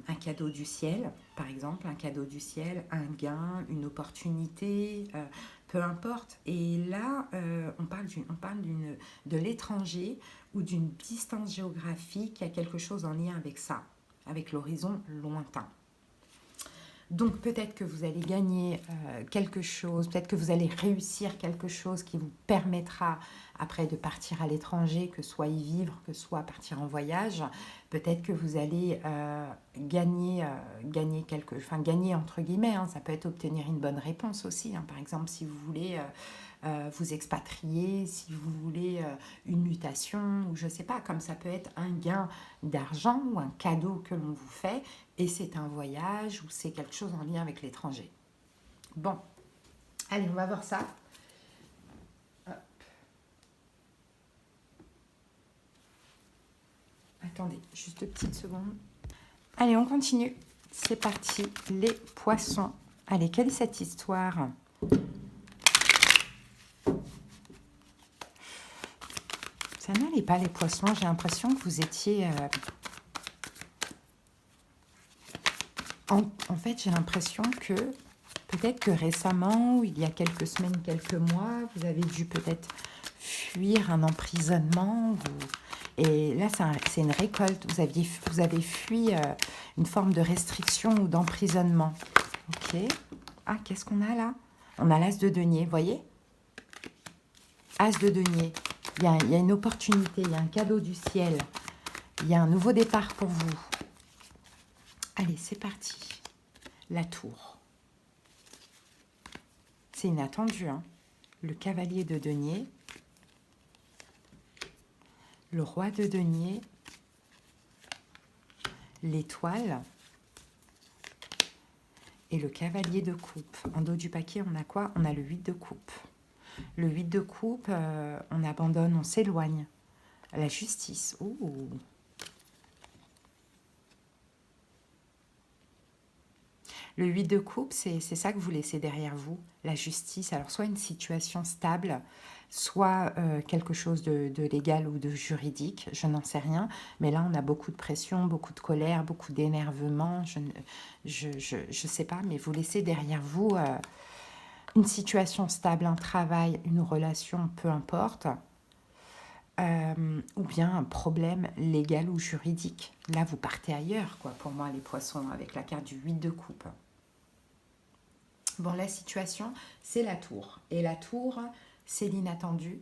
un cadeau du ciel, par exemple, un cadeau du ciel, un gain, une opportunité, peu importe. Et là, on parle de l'étranger ou d'une distance géographique qui a quelque chose en lien avec ça, avec l'horizon lointain. Donc peut-être que vous allez gagner quelque chose, peut-être que vous allez réussir quelque chose qui vous permettra après de partir à l'étranger, que soit y vivre, que soit partir en voyage. Peut-être que vous allez gagner entre guillemets, hein, ça peut être obtenir une bonne réponse aussi. Hein. Par exemple, si vous voulez vous expatrier, si vous voulez une mutation, ou je ne sais pas, comme ça peut être un gain d'argent ou un cadeau que l'on vous fait, et c'est un voyage ou c'est quelque chose en lien avec l'étranger. Bon, allez, on va voir ça. Hop. Attendez, juste une petite seconde. Allez, on continue. C'est parti, les Poissons. Allez, quelle est cette histoire ? Ça n'allait pas, les Poissons. J'ai l'impression que vous étiez... En fait, j'ai l'impression que peut-être que récemment, ou il y a quelques semaines, quelques mois, vous avez dû peut-être fuir un emprisonnement. Et là, c'est une récolte. Vous avez fui une forme de restriction ou d'emprisonnement. Ok. Ah, qu'est-ce qu'on a là? On a l'as de denier, vous voyez? As de denier. Il y a une opportunité, il y a un cadeau du ciel. Il y a un nouveau départ pour vous. Allez, c'est parti. La tour. C'est inattendu, hein. Le cavalier de denier. Le roi de denier. L'étoile. Et le cavalier de coupe. En dos du paquet, on a quoi? On a le 8 de coupe. Le 8 de coupe, on abandonne, on s'éloigne. La justice. Ouh. Le 8 de coupe, c'est ça que vous laissez derrière vous, la justice. Alors, soit une situation stable, soit quelque chose de légal ou de juridique, je n'en sais rien. Mais là, on a beaucoup de pression, beaucoup de colère, beaucoup d'énervement. Je sais pas, mais vous laissez derrière vous une situation stable, un travail, une relation, peu importe. Ou bien un problème légal ou juridique. Là, vous partez ailleurs, quoi, pour moi, les Poissons, avec la carte du 8 de coupe. Bon, la situation, c'est la tour. Et la tour, c'est l'inattendu.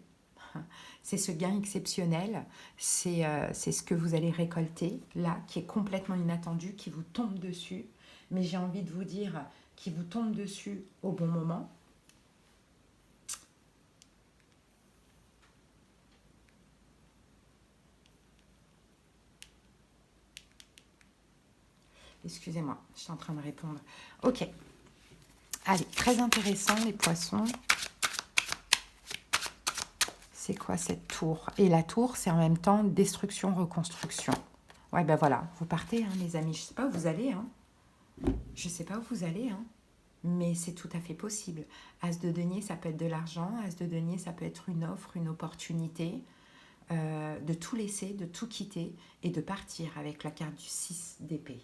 C'est ce gain exceptionnel. C'est ce que vous allez récolter, là, qui est complètement inattendu, qui vous tombe dessus. Mais j'ai envie de vous dire, qui vous tombe dessus au bon moment. Excusez-moi, je suis en train de répondre. Ok. Allez, très intéressant, les Poissons. C'est quoi cette tour? Et la tour, c'est en même temps destruction, reconstruction. Ouais, ben voilà, vous partez, hein, les amis. Je ne sais pas où vous allez. Hein. Je ne sais pas où vous allez, hein. Mais c'est tout à fait possible. As de denier, ça peut être de l'argent. As de denier, ça peut être une offre, une opportunité. De tout laisser, de tout quitter et de partir avec la carte du 6 d'épée.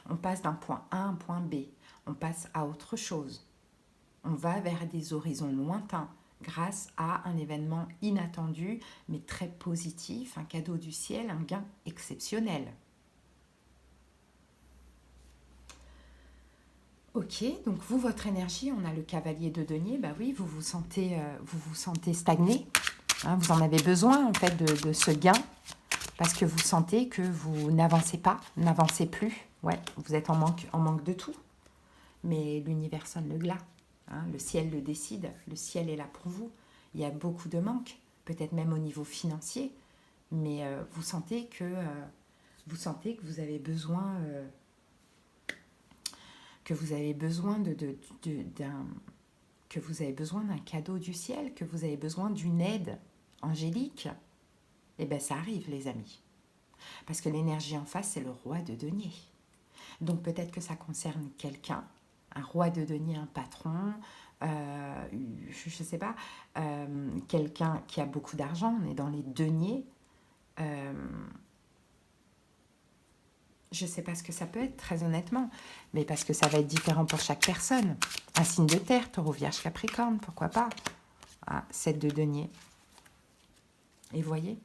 On passe d'un point A à un point B. On passe à autre chose. On va vers des horizons lointains grâce à un événement inattendu, mais très positif, un cadeau du ciel, un gain exceptionnel. Ok, donc vous, votre énergie, on a le cavalier de denier, bah oui, vous vous sentez stagné, hein, vous en avez besoin en fait de ce gain, parce que vous sentez que vous n'avancez pas, n'avancez plus, ouais, vous êtes en manque de tout, mais l'univers sonne le glas, hein, le ciel le décide, le ciel est là pour vous, il y a beaucoup de manques, peut-être même au niveau financier, mais vous sentez que vous avez besoin d'un que vous avez besoin d'un cadeau du ciel, que vous avez besoin d'une aide angélique, et bien ça arrive les amis. Parce que l'énergie en face, c'est le roi de denier. Donc peut-être que ça concerne quelqu'un, un roi de denier, un patron, je ne sais pas, quelqu'un qui a beaucoup d'argent, on est dans les deniers. Euh, je ne sais pas ce que ça peut être, très honnêtement, mais parce que ça va être différent pour chaque personne. Un signe de terre, taureau, vierge, capricorne, pourquoi pas. Ah, 7 de denier. Et voyez,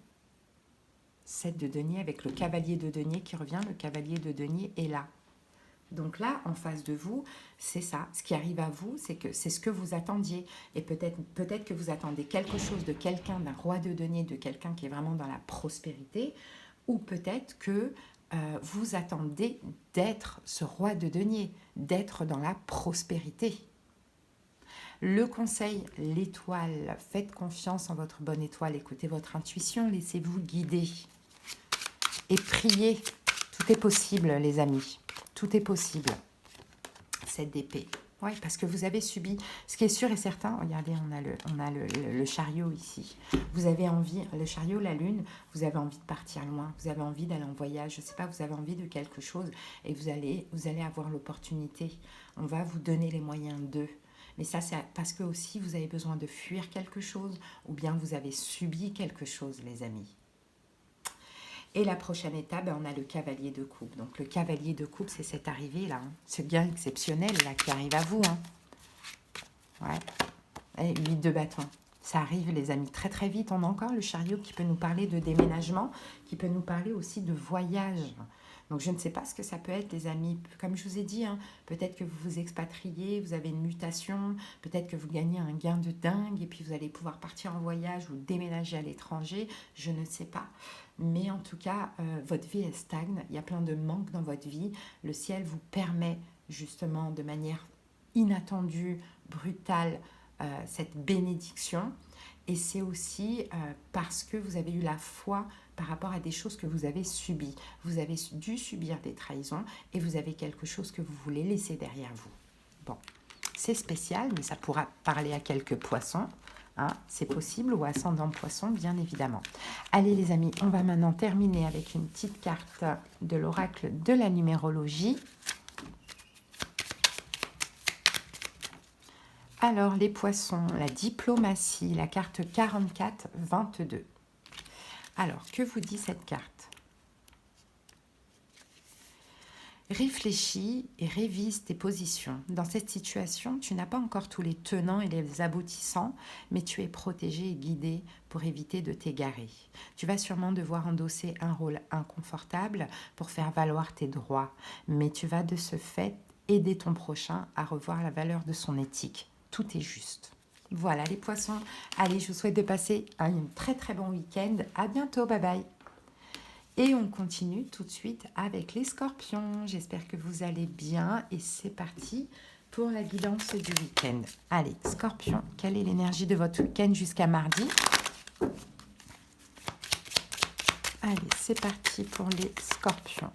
7 de denier avec le cavalier de denier qui revient, le cavalier de denier est là. Donc là, en face de vous, c'est ça. Ce qui arrive à vous, c'est que c'est ce que vous attendiez. Et peut-être que vous attendez quelque chose de quelqu'un, d'un roi de denier, de quelqu'un qui est vraiment dans la prospérité, ou peut-être que vous attendez d'être ce roi de denier, d'être dans la prospérité. Le conseil, l'étoile, faites confiance en votre bonne étoile, écoutez votre intuition, laissez-vous guider et priez. Tout est possible, les amis. Tout est possible. 7 d'épée. Oui, parce que vous avez subi, ce qui est sûr et certain, regardez, on a le chariot ici. Vous avez envie, le chariot, la lune, vous avez envie de partir loin, vous avez envie d'aller en voyage, je ne sais pas, vous avez envie de quelque chose et vous allez avoir l'opportunité. On va vous donner les moyens d'eux. Mais ça, c'est parce que aussi vous avez besoin de fuir quelque chose ou bien vous avez subi quelque chose, les amis. Et la prochaine étape, on a le cavalier de coupe. Donc le cavalier de coupe, c'est cette arrivée-là, hein, ce gain exceptionnel là qui arrive à vous. Hein. Ouais. Et 8 de bâton. Ça arrive, les amis, très très vite. On a encore le chariot qui peut nous parler de déménagement, qui peut nous parler aussi de voyage. Donc je ne sais pas ce que ça peut être, les amis. Comme je vous ai dit, hein, peut-être que vous vous expatriez, vous avez une mutation, peut-être que vous gagnez un gain de dingue et puis vous allez pouvoir partir en voyage ou déménager à l'étranger. Je ne sais pas. Mais en tout cas, votre vie, elle stagne. Il y a plein de manques dans votre vie. Le ciel vous permet justement de manière inattendue, brutale, cette bénédiction. Et c'est aussi parce que vous avez eu la foi par rapport à des choses que vous avez subies. Vous avez dû subir des trahisons et vous avez quelque chose que vous voulez laisser derrière vous. Bon, c'est spécial, mais ça pourra parler à quelques poissons. Hein, c'est possible, ou ascendant poisson, bien évidemment. Allez les amis, on va maintenant terminer avec une petite carte de l'oracle de la numérologie. Alors, les poissons, la diplomatie, la carte 44-22. Alors, que vous dit cette carte? Réfléchis et révise tes positions. Dans cette situation, tu n'as pas encore tous les tenants et les aboutissants, mais tu es protégé et guidé pour éviter de t'égarer. Tu vas sûrement devoir endosser un rôle inconfortable pour faire valoir tes droits, mais tu vas de ce fait aider ton prochain à revoir la valeur de son éthique. Tout est juste. Voilà les poissons. Allez, je vous souhaite de passer un très très bon week-end. À bientôt, bye bye. Et on continue tout de suite avec les scorpions. J'espère que vous allez bien et c'est parti pour la guidance du week-end. Allez, scorpion, quelle est l'énergie de votre week-end jusqu'à mardi? Allez, c'est parti pour les scorpions.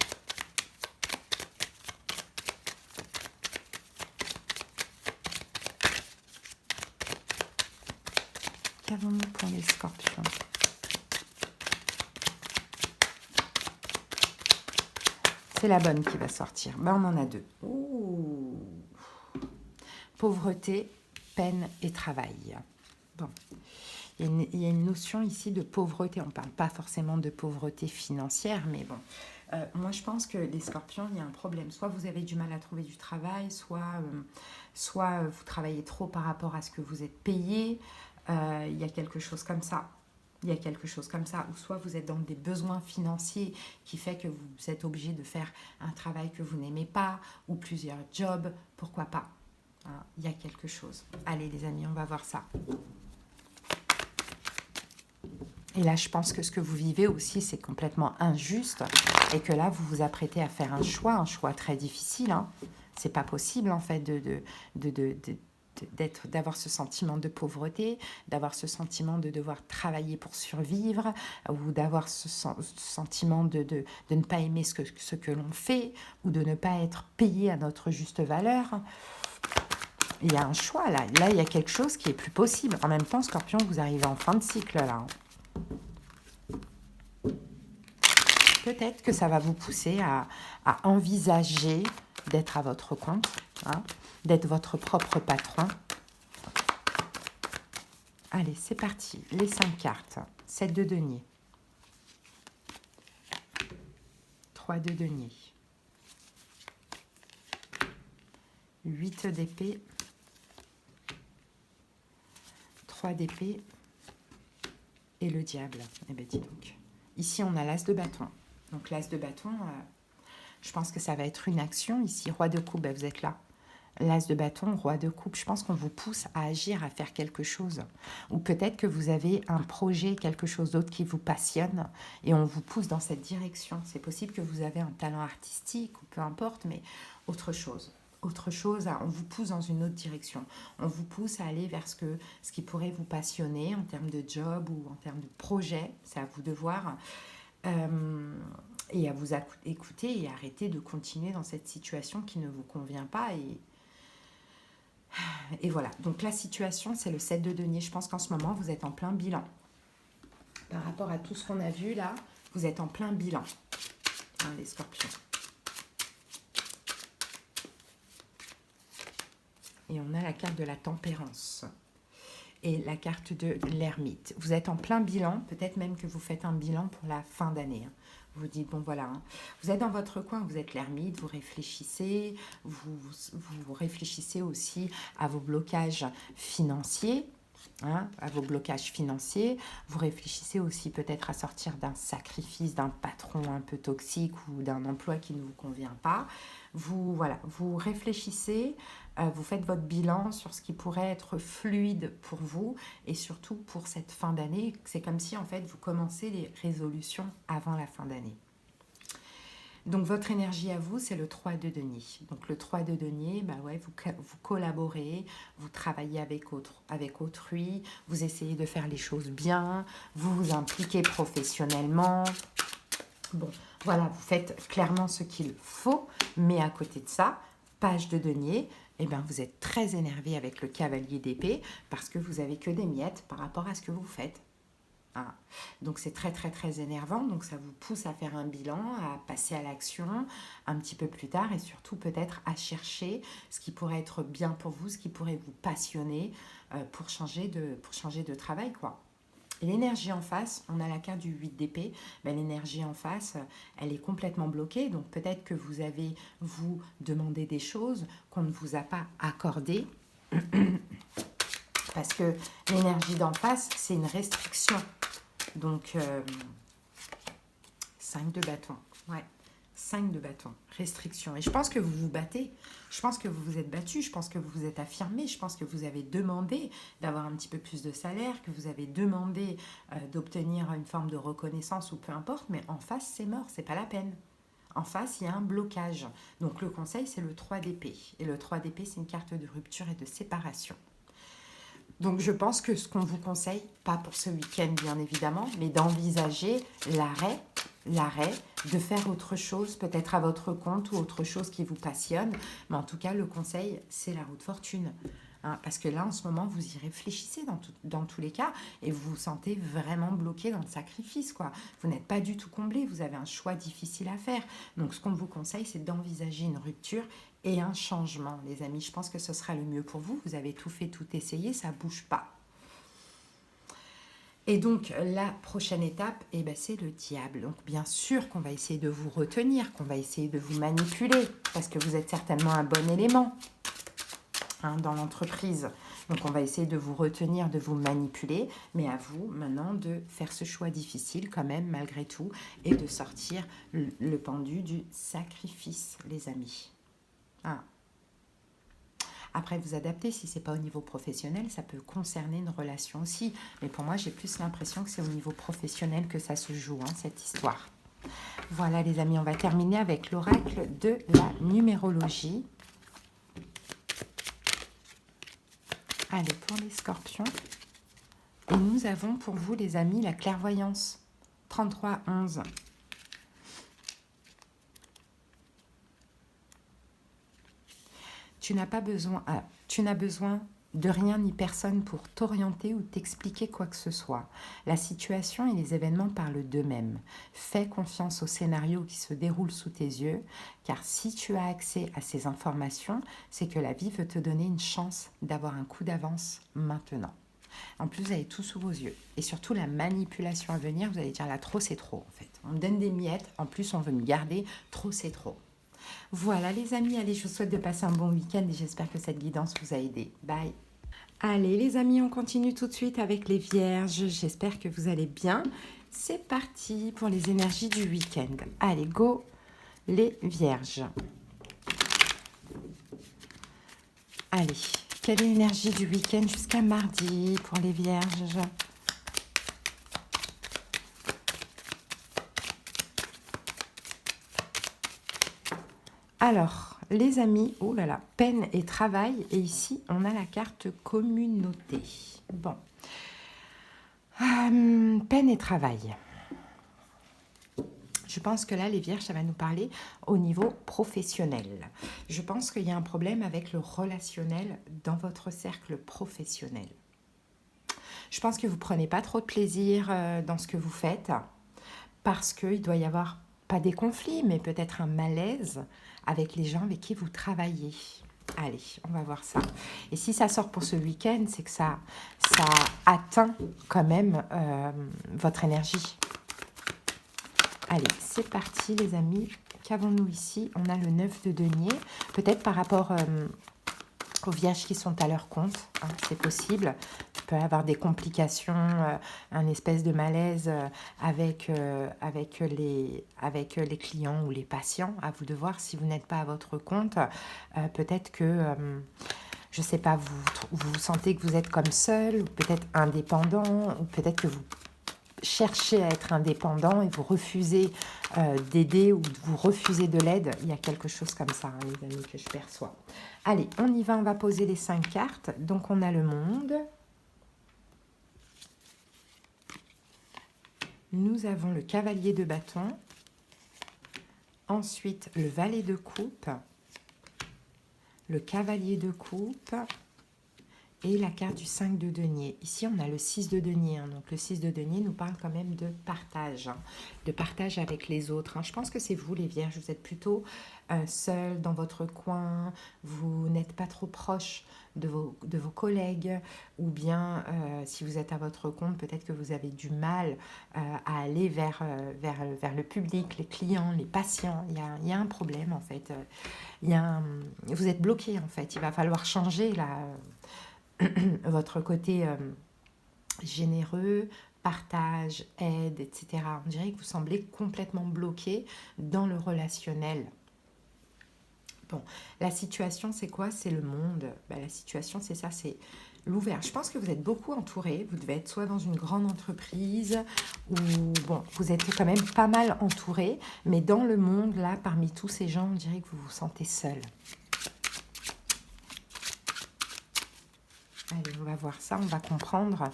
Qu'avons-nous pour les scorpions? C'est la bonne qui va sortir. Ben, on en a deux. Ouh. Pauvreté, peine et travail. Bon. Il y a une notion ici de pauvreté. On ne parle pas forcément de pauvreté financière, mais bon. Moi, je pense que les scorpions, il y a un problème. Soit vous avez du mal à trouver du travail, soit vous travaillez trop par rapport à ce que vous êtes payé. Il y a quelque chose comme ça. Il y a quelque chose comme ça, ou soit vous êtes dans des besoins financiers qui fait que vous êtes obligé de faire un travail que vous n'aimez pas, ou plusieurs jobs, pourquoi pas. Hein, il y a quelque chose. Allez les amis, on va voir ça. Et là, je pense que ce que vous vivez aussi, c'est complètement injuste, et que là, vous vous apprêtez à faire un choix très difficile. Hein. C'est pas possible, en fait, d'avoir ce sentiment de pauvreté, d'avoir ce sentiment de devoir travailler pour survivre, ou d'avoir ce sentiment de ne pas aimer ce que l'on fait, ou de ne pas être payé à notre juste valeur. Il y a un choix, là. Là, il y a quelque chose qui est plus possible. En même temps, Scorpion, vous arrivez en fin de cycle, là. Peut-être que ça va vous pousser à envisager d'être à votre compte, hein, d'être votre propre patron. Allez, c'est parti. Les 5 cartes. 7 de denier. 3 de denier. 8 d'épée. 3 d'épée. Et le diable. Eh bien, dis donc. Ici, on a l'as de bâton. Donc, l'as de bâton, je pense que ça va être une action. Ici, roi de coupe, ben, vous êtes là. L'as de bâton, roi de coupe, je pense qu'on vous pousse à agir, à faire quelque chose. Ou peut-être que vous avez un projet, quelque chose d'autre qui vous passionne et on vous pousse dans cette direction. C'est possible que vous avez un talent artistique ou peu importe, mais autre chose. Autre chose, on vous pousse dans une autre direction. On vous pousse à aller vers ce qui pourrait vous passionner en termes de job ou en termes de projet. C'est à vous de voir. Et à vous écouter et arrêter de continuer dans cette situation qui ne vous convient pas. Et voilà. Donc la situation, c'est le 7 de denier. Je pense qu'en ce moment, vous êtes en plein bilan. Par rapport à tout ce qu'on a vu là, vous êtes en plein bilan, hein, les scorpions. Et on a la carte de la tempérance. Et la carte de l'ermite. Vous êtes en plein bilan, peut-être même que vous faites un bilan pour la fin d'année. Vous dites, bon voilà, hein, vous êtes dans votre coin, vous êtes l'ermite, vous réfléchissez, vous réfléchissez aussi à vos blocages financiers, hein, à vos blocages financiers. Vous réfléchissez aussi peut-être à sortir d'un sacrifice, d'un patron un peu toxique ou d'un emploi qui ne vous convient pas. Vous réfléchissez, vous faites votre bilan sur ce qui pourrait être fluide pour vous et surtout pour cette fin d'année. C'est comme si en fait vous commencez les résolutions avant la fin d'année. Donc votre énergie à vous, c'est le 3 de denier. Donc le 3 de denier, bah ouais, vous collaborez, vous travaillez avec autrui, vous essayez de faire les choses bien, vous vous impliquez professionnellement. Bon, voilà, vous faites clairement ce qu'il faut, mais à côté de ça, page de denier, eh ben, vous êtes très énervé avec le cavalier d'épée parce que vous n'avez que des miettes par rapport à ce que vous faites. Ah. Donc c'est très très très énervant, donc ça vous pousse à faire un bilan, à passer à l'action un petit peu plus tard et surtout peut-être à chercher ce qui pourrait être bien pour vous, ce qui pourrait vous passionner pour changer de travail quoi. Et l'énergie en face, on a la carte du 8 d'épée, ben, l'énergie en face, elle est complètement bloquée, donc peut-être que vous avez, vous, demandé des choses qu'on ne vous a pas accordées, parce que l'énergie d'en face, c'est une restriction. Donc, 5 de bâton, ouais. 5 de bâton, restriction. Et je pense que vous vous battez, je pense que vous vous êtes battu, je pense que vous vous êtes affirmé, je pense que vous avez demandé d'avoir un petit peu plus de salaire, que vous avez demandé d'obtenir une forme de reconnaissance ou peu importe, mais en face, c'est mort, c'est pas la peine. En face, il y a un blocage. Donc le conseil, c'est le 3 d'épée. Et le 3 d'épée, c'est une carte de rupture et de séparation. Donc je pense que ce qu'on vous conseille, pas pour ce week-end bien évidemment, mais d'envisager l'arrêt, de faire autre chose, peut-être à votre compte ou autre chose qui vous passionne. Mais en tout cas, le conseil, c'est la route fortune. Hein, parce que là, en ce moment, vous y réfléchissez dans tous les cas et vous vous sentez vraiment bloqué dans le sacrifice, quoi. Vous n'êtes pas du tout comblé, vous avez un choix difficile à faire. Donc ce qu'on vous conseille, c'est d'envisager une rupture et un changement, les amis. Je pense que ce sera le mieux pour vous. Vous avez tout fait, tout essayé, ça ne bouge pas. Et donc, la prochaine étape, eh ben, c'est le diable. Donc, bien sûr qu'on va essayer de vous retenir, qu'on va essayer de vous manipuler, parce que vous êtes certainement un bon élément hein, dans l'entreprise. Donc, on va essayer de vous retenir, de vous manipuler, mais à vous maintenant de faire ce choix difficile quand même, malgré tout, et de sortir le pendu du sacrifice, les amis. Ah. Après, vous adaptez, si ce n'est pas au niveau professionnel, ça peut concerner une relation aussi. Mais pour moi, j'ai plus l'impression que c'est au niveau professionnel que ça se joue, hein, cette histoire. Voilà les amis, on va terminer avec l'oracle de la numérologie. Allez, pour les scorpions. Et nous avons pour vous les amis la clairvoyance. 33-11. Tu n'as besoin de rien ni personne pour t'orienter ou t'expliquer quoi que ce soit. La situation et les événements parlent d'eux-mêmes. Fais confiance au scénario qui se déroule sous tes yeux, car si tu as accès à ces informations, c'est que la vie veut te donner une chance d'avoir un coup d'avance maintenant. En plus, vous avez tout sous vos yeux. Et surtout, la manipulation à venir, vous allez dire là, trop c'est trop en fait. On me donne des miettes, en plus on veut me garder, trop c'est trop. Voilà les amis, allez, je vous souhaite de passer un bon week-end et j'espère que cette guidance vous a aidé. Bye. Allez les amis, on continue tout de suite avec les vierges. J'espère que vous allez bien. C'est parti pour les énergies du week-end. Allez, go les vierges. Allez, quelle est l'énergie du week-end jusqu'à mardi pour les vierges? Alors, les amis, oh là là, peine et travail. Et ici, on a la carte communauté. Bon. Peine et travail. Je pense que là, les vierges, ça va nous parler au niveau professionnel. Je pense qu'il y a un problème avec le relationnel dans votre cercle professionnel. Je pense que vous ne prenez pas trop de plaisir dans ce que vous faites parce qu'il doit y avoir, pas des conflits, mais peut-être un malaise avec les gens avec qui vous travaillez. Allez, on va voir ça. Et si ça sort pour ce week-end, c'est que ça atteint quand même votre énergie. Allez, c'est parti les amis. Qu'avons-nous ici? On a le 9 de denier. Peut-être par rapport aux vierges qui sont à leur compte, hein, c'est possible. Il peut y avoir des complications, un espèce de malaise avec les clients ou les patients. À vous de voir si vous n'êtes pas à votre compte. Peut-être que, je ne sais pas, vous sentez que vous êtes comme seul, ou peut-être indépendant, ou peut-être que vous cherchez à être indépendant et vous refusez d'aider ou vous refusez de l'aide. Il y a quelque chose comme ça, hein, les amis, que je perçois. Allez, on y va, on va poser les 5 cartes. Donc, on a le monde. Nous avons le cavalier de bâton. Ensuite, le valet de coupe. Le cavalier de coupe. Et la carte du 5 de denier. Ici, on a le 6 de denier. Hein. Donc, le 6 de denier nous parle quand même de partage. Hein. De partage avec les autres. Hein. Je pense que c'est vous, les vierges. Vous êtes plutôt seuls dans votre coin. Vous n'êtes pas trop proche de vos collègues. Ou bien, si vous êtes à votre compte, peut-être que vous avez du mal à aller vers le public, les clients, les patients. Il y a un problème, en fait. Vous êtes bloqué, en fait. Il va falloir changer, là... votre côté généreux, partage, aide, etc. On dirait que vous semblez complètement bloqué dans le relationnel. Bon, la situation, c'est quoi? C'est le monde. Ben, la situation, c'est ça, c'est l'ouvert. Je pense que vous êtes beaucoup entouré. Vous devez être soit dans une grande entreprise ou, bon, vous êtes quand même pas mal entouré. Mais dans le monde, là, parmi tous ces gens, on dirait que vous vous sentez seul. Allez, on va voir ça, on va comprendre.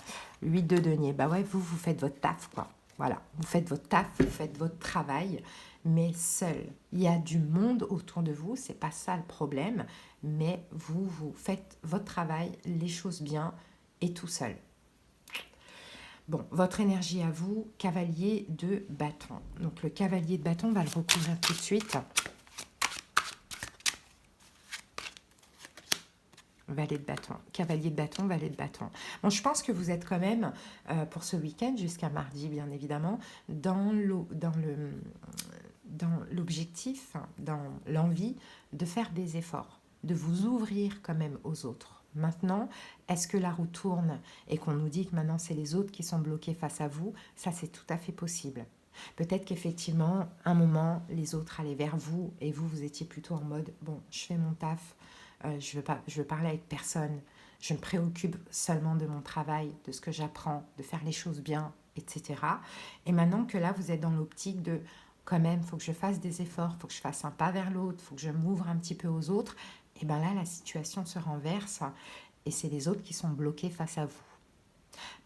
8 de denier. Bah ouais, vous faites votre taf, quoi. Voilà, vous faites votre taf, vous faites votre travail, mais seul. Il y a du monde autour de vous, c'est pas ça le problème, mais vous faites votre travail, les choses bien, et tout seul. Bon, votre énergie à vous, cavalier de bâton. Donc le cavalier de bâton, on va le recouvrir tout de suite. Valet de bâton, cavalier de bâton, valet de bâton. Bon, je pense que vous êtes quand même, pour ce week-end, jusqu'à mardi, bien évidemment, dans l'objectif, dans l'envie de faire des efforts, de vous ouvrir quand même aux autres, Maintenant, est-ce que la roue tourne et qu'on nous dit que maintenant c'est les autres qui sont bloqués face à vous? Ça, c'est tout à fait possible. Peut-être qu'effectivement, un moment, les autres allaient vers vous et vous, vous étiez plutôt en mode, bon, je fais mon taf, je veux parler avec personne, je me préoccupe seulement de mon travail, de ce que j'apprends, de faire les choses bien, etc. Et maintenant que là, vous êtes dans l'optique de, quand même, il faut que je fasse des efforts, il faut que je fasse un pas vers l'autre, il faut que je m'ouvre un petit peu aux autres, et bien là, la situation se renverse et c'est les autres qui sont bloqués face à vous.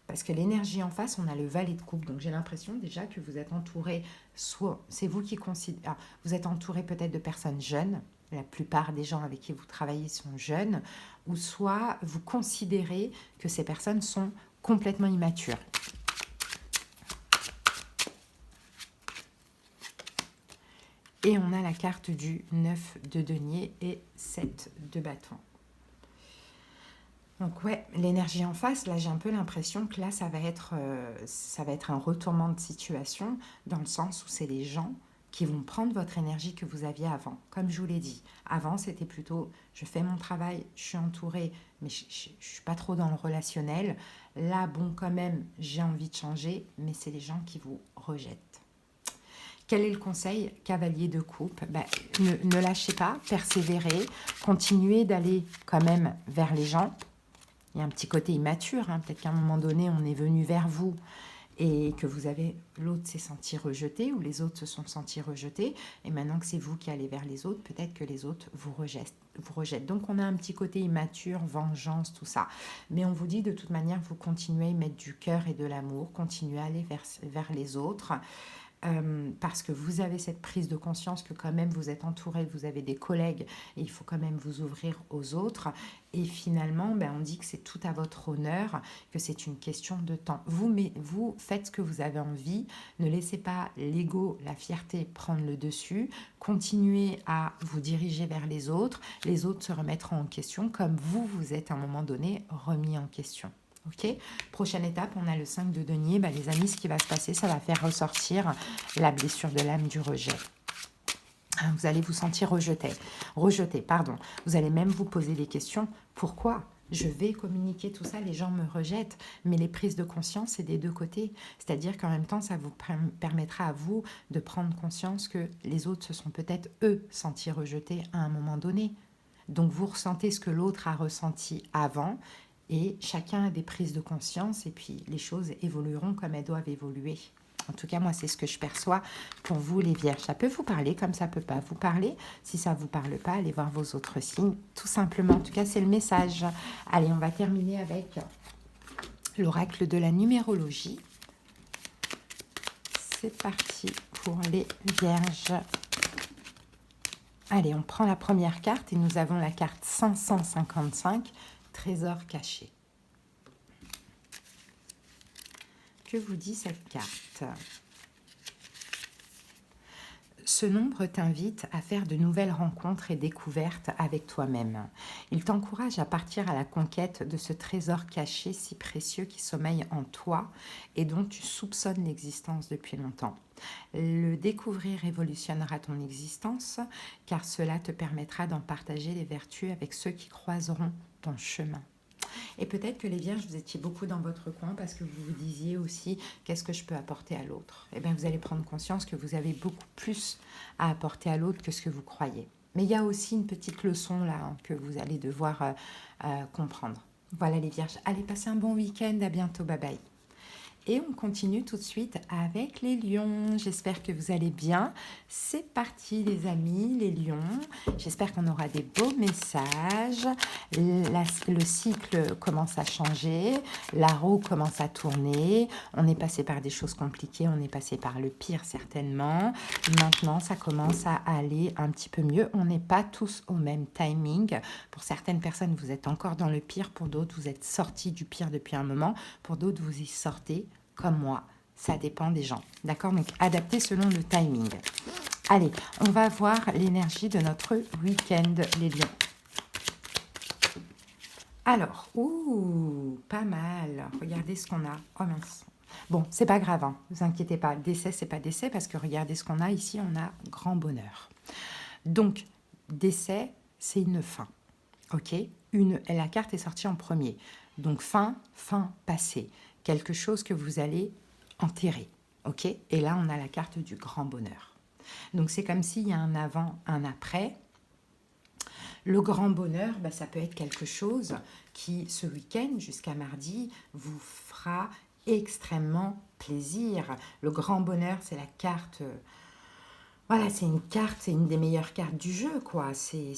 Parce que l'énergie en face, on a le valet de coupe. Donc j'ai l'impression déjà que vous êtes entouré, soit c'est vous qui considérez, vous êtes entouré peut-être de personnes jeunes, la plupart des gens avec qui vous travaillez sont jeunes, ou soit vous considérez que ces personnes sont complètement immatures. Et on a la carte du 9 de denier et 7 de bâton. Donc ouais, l'énergie en face, là j'ai un peu l'impression que là ça va être un retournement de situation dans le sens où c'est les gens qui vont prendre votre énergie que vous aviez avant. Comme je vous l'ai dit, avant c'était plutôt je fais mon travail, je suis entourée, mais je ne suis pas trop dans le relationnel. Là bon quand même j'ai envie de changer, mais c'est les gens qui vous rejettent. Quel est le conseil? Cavalier de coupe, ne lâchez pas, persévérez, continuez d'aller quand même vers les gens. Il y a un petit côté immature, hein. Peut-être qu'à un moment donné, on est venu vers vous et que l'autre s'est senti rejeté ou les autres se sont sentis rejetés. Et maintenant que c'est vous qui allez vers les autres, peut-être que les autres vous rejettent. Donc, on a un petit côté immature, vengeance, tout ça. Mais on vous dit de toute manière, vous continuez à y mettre du cœur et de l'amour, continuez à aller vers les autres. Parce que vous avez cette prise de conscience que quand même vous êtes entouré, vous avez des collègues et il faut quand même vous ouvrir aux autres. Et finalement, on dit que c'est tout à votre honneur, que c'est une question de temps. Vous faites ce que vous avez envie, ne laissez pas l'ego, la fierté prendre le dessus, continuez à vous diriger vers les autres se remettront en question comme vous êtes à un moment donné remis en question. Ok. Prochaine étape, on a le 5 de denier. Les amis, ce qui va se passer, ça va faire ressortir la blessure de l'âme du rejet. Vous allez vous sentir rejeté. Vous allez même vous poser des questions. Pourquoi je vais communiquer tout ça, les gens me rejettent, mais les prises de conscience, c'est des deux côtés. C'est-à-dire qu'en même temps, ça vous permettra à vous de prendre conscience que les autres se sont peut-être, eux, sentis rejetés à un moment donné. Donc, vous ressentez ce que l'autre a ressenti avant. Et chacun a des prises de conscience et puis les choses évolueront comme elles doivent évoluer. En tout cas, moi, c'est ce que je perçois pour vous, les vierges. Ça peut vous parler comme ça peut pas vous parler. Si ça ne vous parle pas, allez voir vos autres signes, tout simplement. En tout cas, c'est le message. Allez, on va terminer avec l'oracle de la numérologie. C'est parti pour les vierges. Allez, on prend la première carte et nous avons la carte 555. Trésor caché. Que vous dit cette carte? Ce nombre t'invite à faire de nouvelles rencontres et découvertes avec toi-même. Il t'encourage à partir à la conquête de ce trésor caché si précieux qui sommeille en toi et dont tu soupçonnes l'existence depuis longtemps. Le découvrir révolutionnera ton existence car cela te permettra d'en partager les vertus avec ceux qui croiseront ton chemin. Et peut-être que les vierges, vous étiez beaucoup dans votre coin parce que vous vous disiez aussi qu'est-ce que je peux apporter à l'autre. Et bien vous allez prendre conscience que vous avez beaucoup plus à apporter à l'autre que ce que vous croyez. Mais il y a aussi une petite leçon là que vous allez devoir comprendre. Voilà les vierges, allez passer un bon week-end, à bientôt, bye bye. Et on continue tout de suite avec les lions. J'espère que vous allez bien. C'est parti les amis, les lions. J'espère qu'on aura des beaux messages. Le cycle commence à changer. La roue commence à tourner. On est passé par des choses compliquées. On est passé par le pire certainement. Maintenant, ça commence à aller un petit peu mieux. On n'est pas tous au même timing. Pour certaines personnes, vous êtes encore dans le pire. Pour d'autres, vous êtes sortis du pire depuis un moment. Pour d'autres, vous y sortez. Comme moi, ça dépend des gens. D'accord? Donc, adapté selon le timing. Allez, on va voir l'énergie de notre week-end, les lions. Alors, pas mal. Regardez ce qu'on a. Oh mince. Bon, c'est pas grave, hein. Ne vous inquiétez pas. Décès, c'est pas décès, parce que regardez ce qu'on a ici, on a grand bonheur. Donc, décès, c'est une fin. Ok, la carte est sortie en premier. Donc fin, passé. Quelque chose que vous allez enterrer. Ok, et là on a la carte du grand bonheur. Donc c'est comme s'il y a un avant, un après. Le grand bonheur, bah, ça peut être quelque chose qui, ce week-end jusqu'à mardi, vous fera extrêmement plaisir. Le grand bonheur, c'est la carte... voilà, c'est une carte, c'est une des meilleures cartes du jeu, quoi. C'est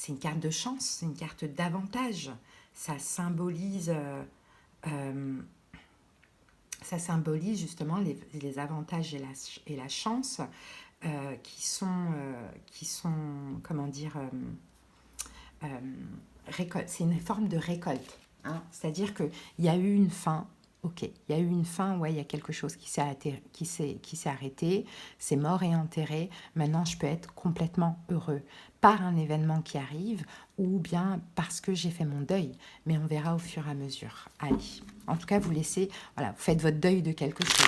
une carte de chance, c'est une carte d'avantage. Ça symbolise... euh, ça symbolise justement les avantages et la chance qui sont, comment dire, c'est une forme de récolte. Hein. C'est-à-dire qu'il y a eu une fin, ok, il y a eu une fin, ouais, il y a quelque chose qui s'est arrêté, c'est mort et enterré, maintenant je peux être complètement heureux par un événement qui arrive ou bien parce que j'ai fait mon deuil, mais on verra au fur et à mesure. Allez, en tout cas, vous laissez, voilà, vous faites votre deuil de quelque chose.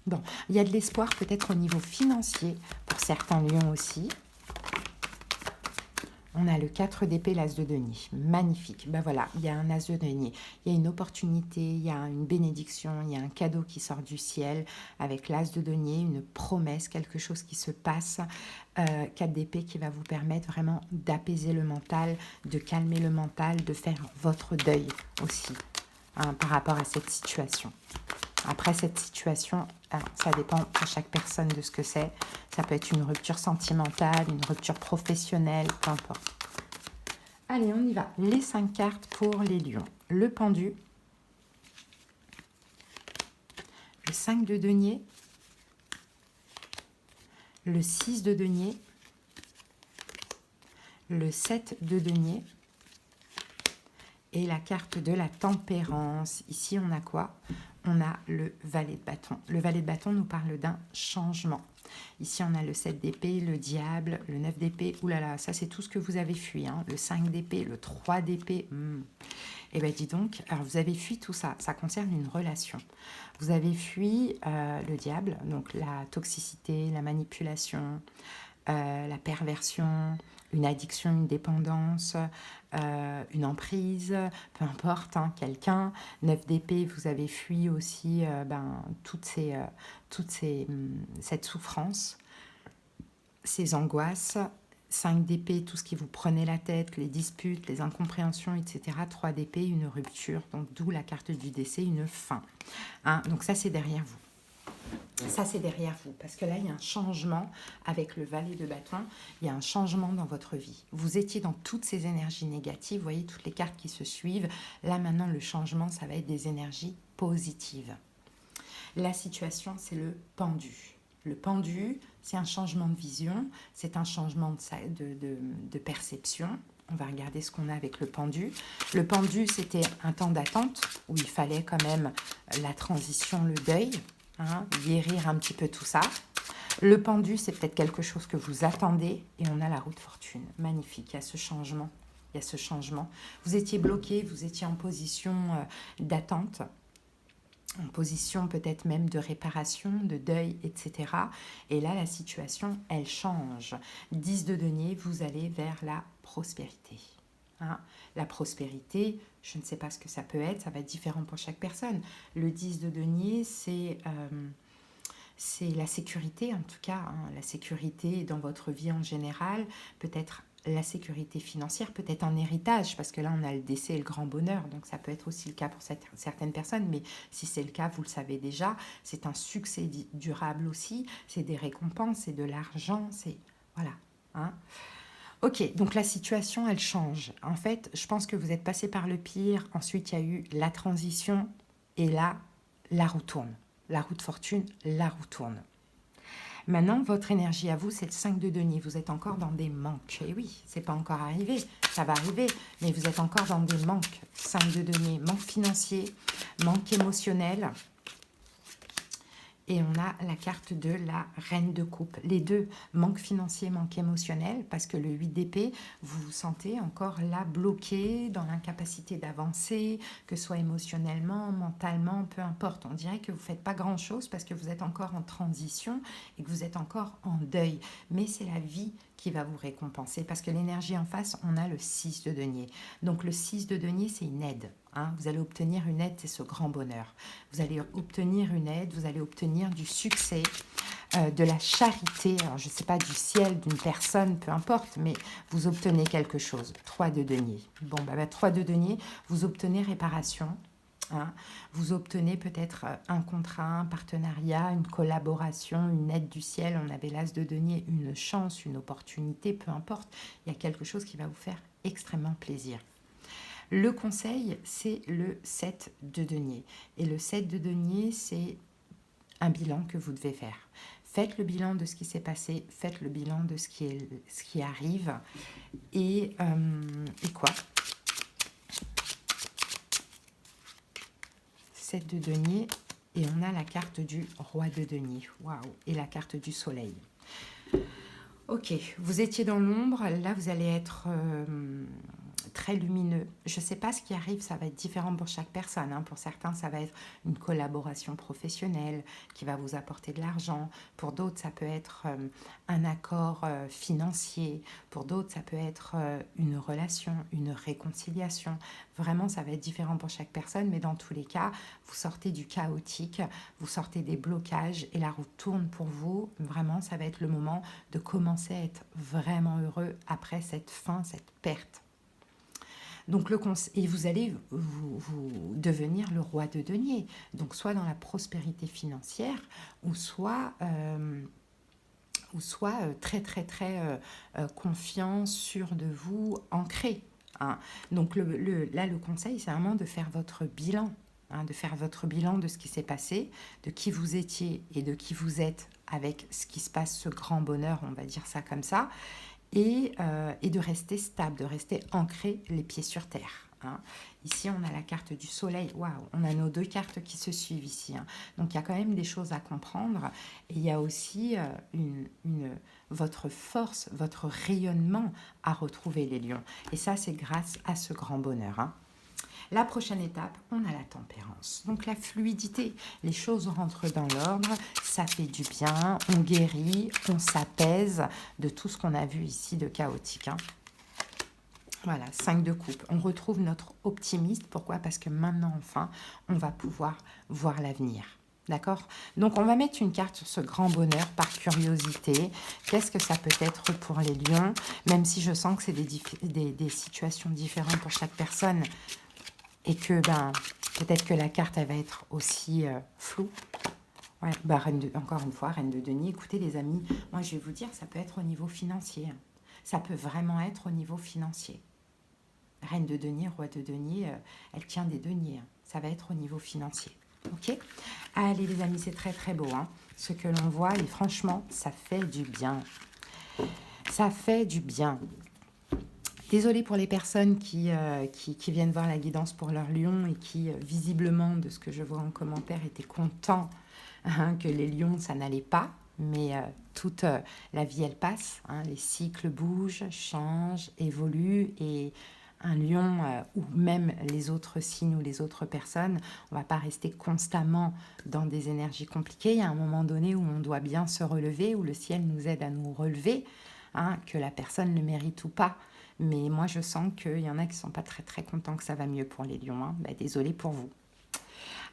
Bon, il y a de l'espoir peut-être au niveau financier pour certains lions aussi. On a le 4 d'épée, l'as de denier. Magnifique. Ben voilà, il y a un as de denier. Il y a une opportunité, il y a une bénédiction, il y a un cadeau qui sort du ciel avec l'as de denier, une promesse, quelque chose qui se passe. 4 d'épée qui va vous permettre vraiment d'apaiser le mental, de calmer le mental, de faire votre deuil aussi hein, par rapport à cette situation. Après cette situation, ça dépend pour chaque personne de ce que c'est. Ça peut être une rupture sentimentale, une rupture professionnelle, peu importe. Allez, on y va. Les 5 cartes pour les lions. Le pendu, le 5 de denier, le 6 de denier, le 7 de denier et la carte de la tempérance. Ici, on a quoi? On a le valet de bâton. Le valet de bâton nous parle d'un changement. Ici, on a le 7 d'épée, le diable, le 9 d'épée. Ouh là là, ça c'est tout ce que vous avez fui. Hein. Le 5 d'épée, le 3 d'épée. Eh bien, dis donc, alors vous avez fui tout ça. Ça concerne une relation. Vous avez fui le diable, donc la toxicité, la manipulation, la perversion, une addiction, une dépendance, une emprise, peu importe, hein, quelqu'un. 9 d'épée, vous avez fui aussi cette souffrance, ces angoisses. 5 d'épée, tout ce qui vous prenait la tête, les disputes, les incompréhensions, etc. 3 d'épée, une rupture, donc d'où la carte du décès, une fin. Hein, donc ça, c'est derrière vous. Ça, c'est derrière vous, parce que là, il y a un changement avec le valet de bâton. Il y a un changement dans votre vie. Vous étiez dans toutes ces énergies négatives. Vous voyez toutes les cartes qui se suivent. Là, maintenant, le changement, ça va être des énergies positives. La situation, c'est le pendu. Le pendu, c'est un changement de vision, c'est un changement de perception. On va regarder ce qu'on a avec le pendu. Le pendu, c'était un temps d'attente où il fallait quand même la transition, le deuil. Hein, guérir un petit peu tout ça. Le pendu, c'est peut-être quelque chose que vous attendez. Et on a la roue de fortune. Magnifique, il y a ce changement. Il y a ce changement. Vous étiez bloqué, vous étiez en position d'attente, en position peut-être même de réparation, de deuil, etc. Et là, la situation, elle change. 10 de denier, vous allez vers la prospérité. Hein, la prospérité, je ne sais pas ce que ça peut être, ça va être différent pour chaque personne. Le 10 de denier, c'est la sécurité en tout cas, hein, la sécurité dans votre vie en général, peut-être la sécurité financière, peut-être un héritage, parce que là on a le décès et le grand bonheur, donc ça peut être aussi le cas pour certaines personnes, mais si c'est le cas, vous le savez déjà, c'est un succès durable aussi, c'est des récompenses, c'est de l'argent, c'est... Voilà. Hein. Ok, donc la situation, elle change. En fait, je pense que vous êtes passé par le pire. Ensuite, il y a eu la transition. Et là, la roue tourne. La roue de fortune, la roue tourne. Maintenant, votre énergie à vous, c'est le 5 de denier. Vous êtes encore dans des manques. Et oui, c'est pas encore arrivé. Ça va arriver. Mais vous êtes encore dans des manques. 5 de denier, manque financier, manque émotionnel. Et on a la carte de la reine de coupe. Les deux, manque financier, manque émotionnel, parce que le 8 d'épée, vous vous sentez encore là bloqué, dans l'incapacité d'avancer, que ce soit émotionnellement, mentalement, peu importe. On dirait que vous ne faites pas grand-chose parce que vous êtes encore en transition et que vous êtes encore en deuil. Mais c'est la vie qui va vous récompenser. Parce que l'énergie en face, on a le 6 de denier. Donc le 6 de denier, c'est une aide. Hein. Vous allez obtenir une aide, c'est ce grand bonheur. Vous allez obtenir une aide, vous allez obtenir du succès, de la charité. Alors je ne sais pas, du ciel, d'une personne, peu importe, mais vous obtenez quelque chose. 3 de denier. Bon, 3 de denier, vous obtenez réparation. Hein. Vous obtenez peut-être un contrat, un partenariat, une collaboration, une aide du ciel. On avait l'as de denier, une chance, une opportunité, peu importe. Il y a quelque chose qui va vous faire extrêmement plaisir. Le conseil, c'est le 7 de denier. Et le 7 de denier, c'est un bilan que vous devez faire. Faites le bilan de ce qui s'est passé, faites le bilan de ce qui arrive. Et quoi ? 7 de denier, et on a la carte du roi de denier. Waouh! Et la carte du soleil. Ok, vous étiez dans l'ombre, là vous allez être très lumineux. Je ne sais pas ce qui arrive, ça va être différent pour chaque personne. Hein. Pour certains, ça va être une collaboration professionnelle qui va vous apporter de l'argent. Pour d'autres, ça peut être un accord financier. Pour d'autres, ça peut être une relation, une réconciliation. Vraiment, ça va être différent pour chaque personne, mais dans tous les cas, vous sortez du chaotique, vous sortez des blocages et la route tourne pour vous. Vraiment, ça va être le moment de commencer à être vraiment heureux après cette fin, cette perte. Donc et vous allez vous devenir le roi de denier. Donc soit dans la prospérité financière, ou soit très très très confiant, sûr de vous, ancré. Hein. Donc là, le conseil, c'est vraiment de faire votre bilan. Hein, de faire votre bilan de ce qui s'est passé, de qui vous étiez et de qui vous êtes avec ce qui se passe, ce grand bonheur, on va dire ça comme ça. Et de rester stable, de rester ancré les pieds sur terre. Hein. Ici, on a la carte du soleil. Waouh, on a nos deux cartes qui se suivent ici. Hein. Donc, il y a quand même des choses à comprendre. Et il y a aussi votre force, votre rayonnement à retrouver, les lions. Et ça, c'est grâce à ce grand bonheur. Hein. La prochaine étape, on a la tempérance. Donc la fluidité, les choses rentrent dans l'ordre, ça fait du bien, on guérit, on s'apaise de tout ce qu'on a vu ici de chaotique. Hein. Voilà, 5 de coupe. On retrouve notre optimisme. Pourquoi ? Parce que maintenant, enfin, on va pouvoir voir l'avenir. D'accord ? Donc, on va mettre une carte sur ce grand bonheur par curiosité. Qu'est-ce que ça peut être pour les lions ? Même si je sens que c'est des situations différentes pour chaque personne. Et que peut-être que la carte elle va être aussi floue. Ouais, encore une fois, reine de denier. Écoutez les amis, moi je vais vous dire, ça peut être au niveau financier. Hein. Ça peut vraiment être au niveau financier. Reine de denier, roi de denier, elle tient des deniers. Hein. Ça va être au niveau financier. Ok ? Allez les amis, c'est très très beau. Hein, ce que l'on voit, et franchement, ça fait du bien. Ça fait du bien. Désolée pour les personnes qui viennent voir la guidance pour leur lion et qui, visiblement, de ce que je vois en commentaire, étaient contents que les lions, ça n'allait pas. Mais toute la vie, elle passe. Hein, les cycles bougent, changent, évoluent. Et un lion, ou même les autres signes ou les autres personnes, on ne va pas rester constamment dans des énergies compliquées. Il y a un moment donné où on doit bien se relever, où le ciel nous aide à nous relever, hein, que la personne le mérite ou pas. Mais moi, je sens qu'il y en a qui ne sont pas très, très contents que ça va mieux pour les lions. Hein. Désolée pour vous.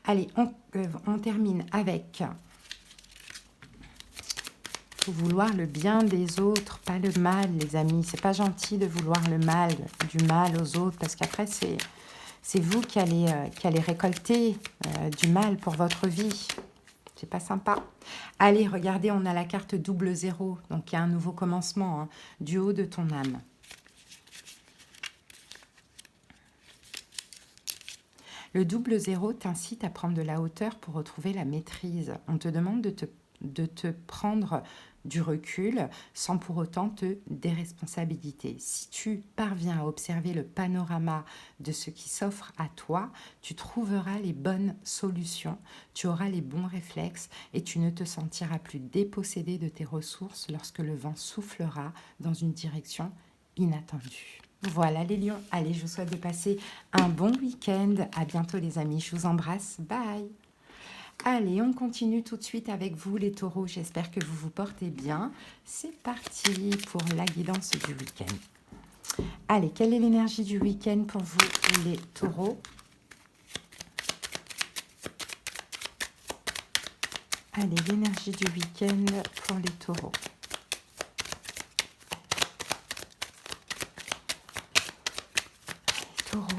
Allez, on termine avec... Il faut vouloir le bien des autres, pas le mal, les amis. C'est pas gentil de vouloir le mal, du mal aux autres, parce qu'après, c'est vous qui allez récolter du mal pour votre vie. C'est pas sympa. Allez, regardez, on a la carte double 0. Donc, il y a un nouveau commencement, hein, du haut de ton âme. Le double 0 t'incite à prendre de la hauteur pour retrouver la maîtrise. On te demande de te prendre du recul sans pour autant te déresponsabiliser. Si tu parviens à observer le panorama de ce qui s'offre à toi, tu trouveras les bonnes solutions, tu auras les bons réflexes et tu ne te sentiras plus dépossédé de tes ressources lorsque le vent soufflera dans une direction inattendue. Voilà les lions, allez, je vous souhaite de passer un bon week-end. À bientôt les amis, je vous embrasse, bye. Allez, on continue tout de suite avec vous les taureaux. J'espère que vous vous portez bien. C'est parti pour la guidance du week-end. Allez, quelle est l'énergie du week-end pour vous les taureaux? Allez, l'énergie du week-end pour les taureaux. Les taureaux.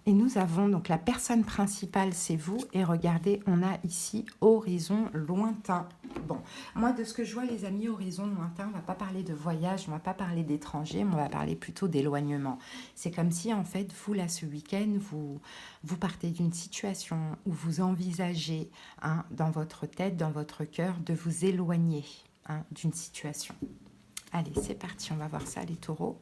Et nous avons donc la personne principale, c'est vous. Et regardez, on a ici horizon lointain. Bon, moi de ce que je vois les amis, horizon lointain, on ne va pas parler de voyage, on ne va pas parler d'étrangers, mais on va parler plutôt d'éloignement. C'est comme si en fait, vous là ce week-end, vous partez d'une situation où vous envisagez dans votre tête, dans votre cœur, de vous éloigner d'une situation. Allez, c'est parti, on va voir ça les taureaux.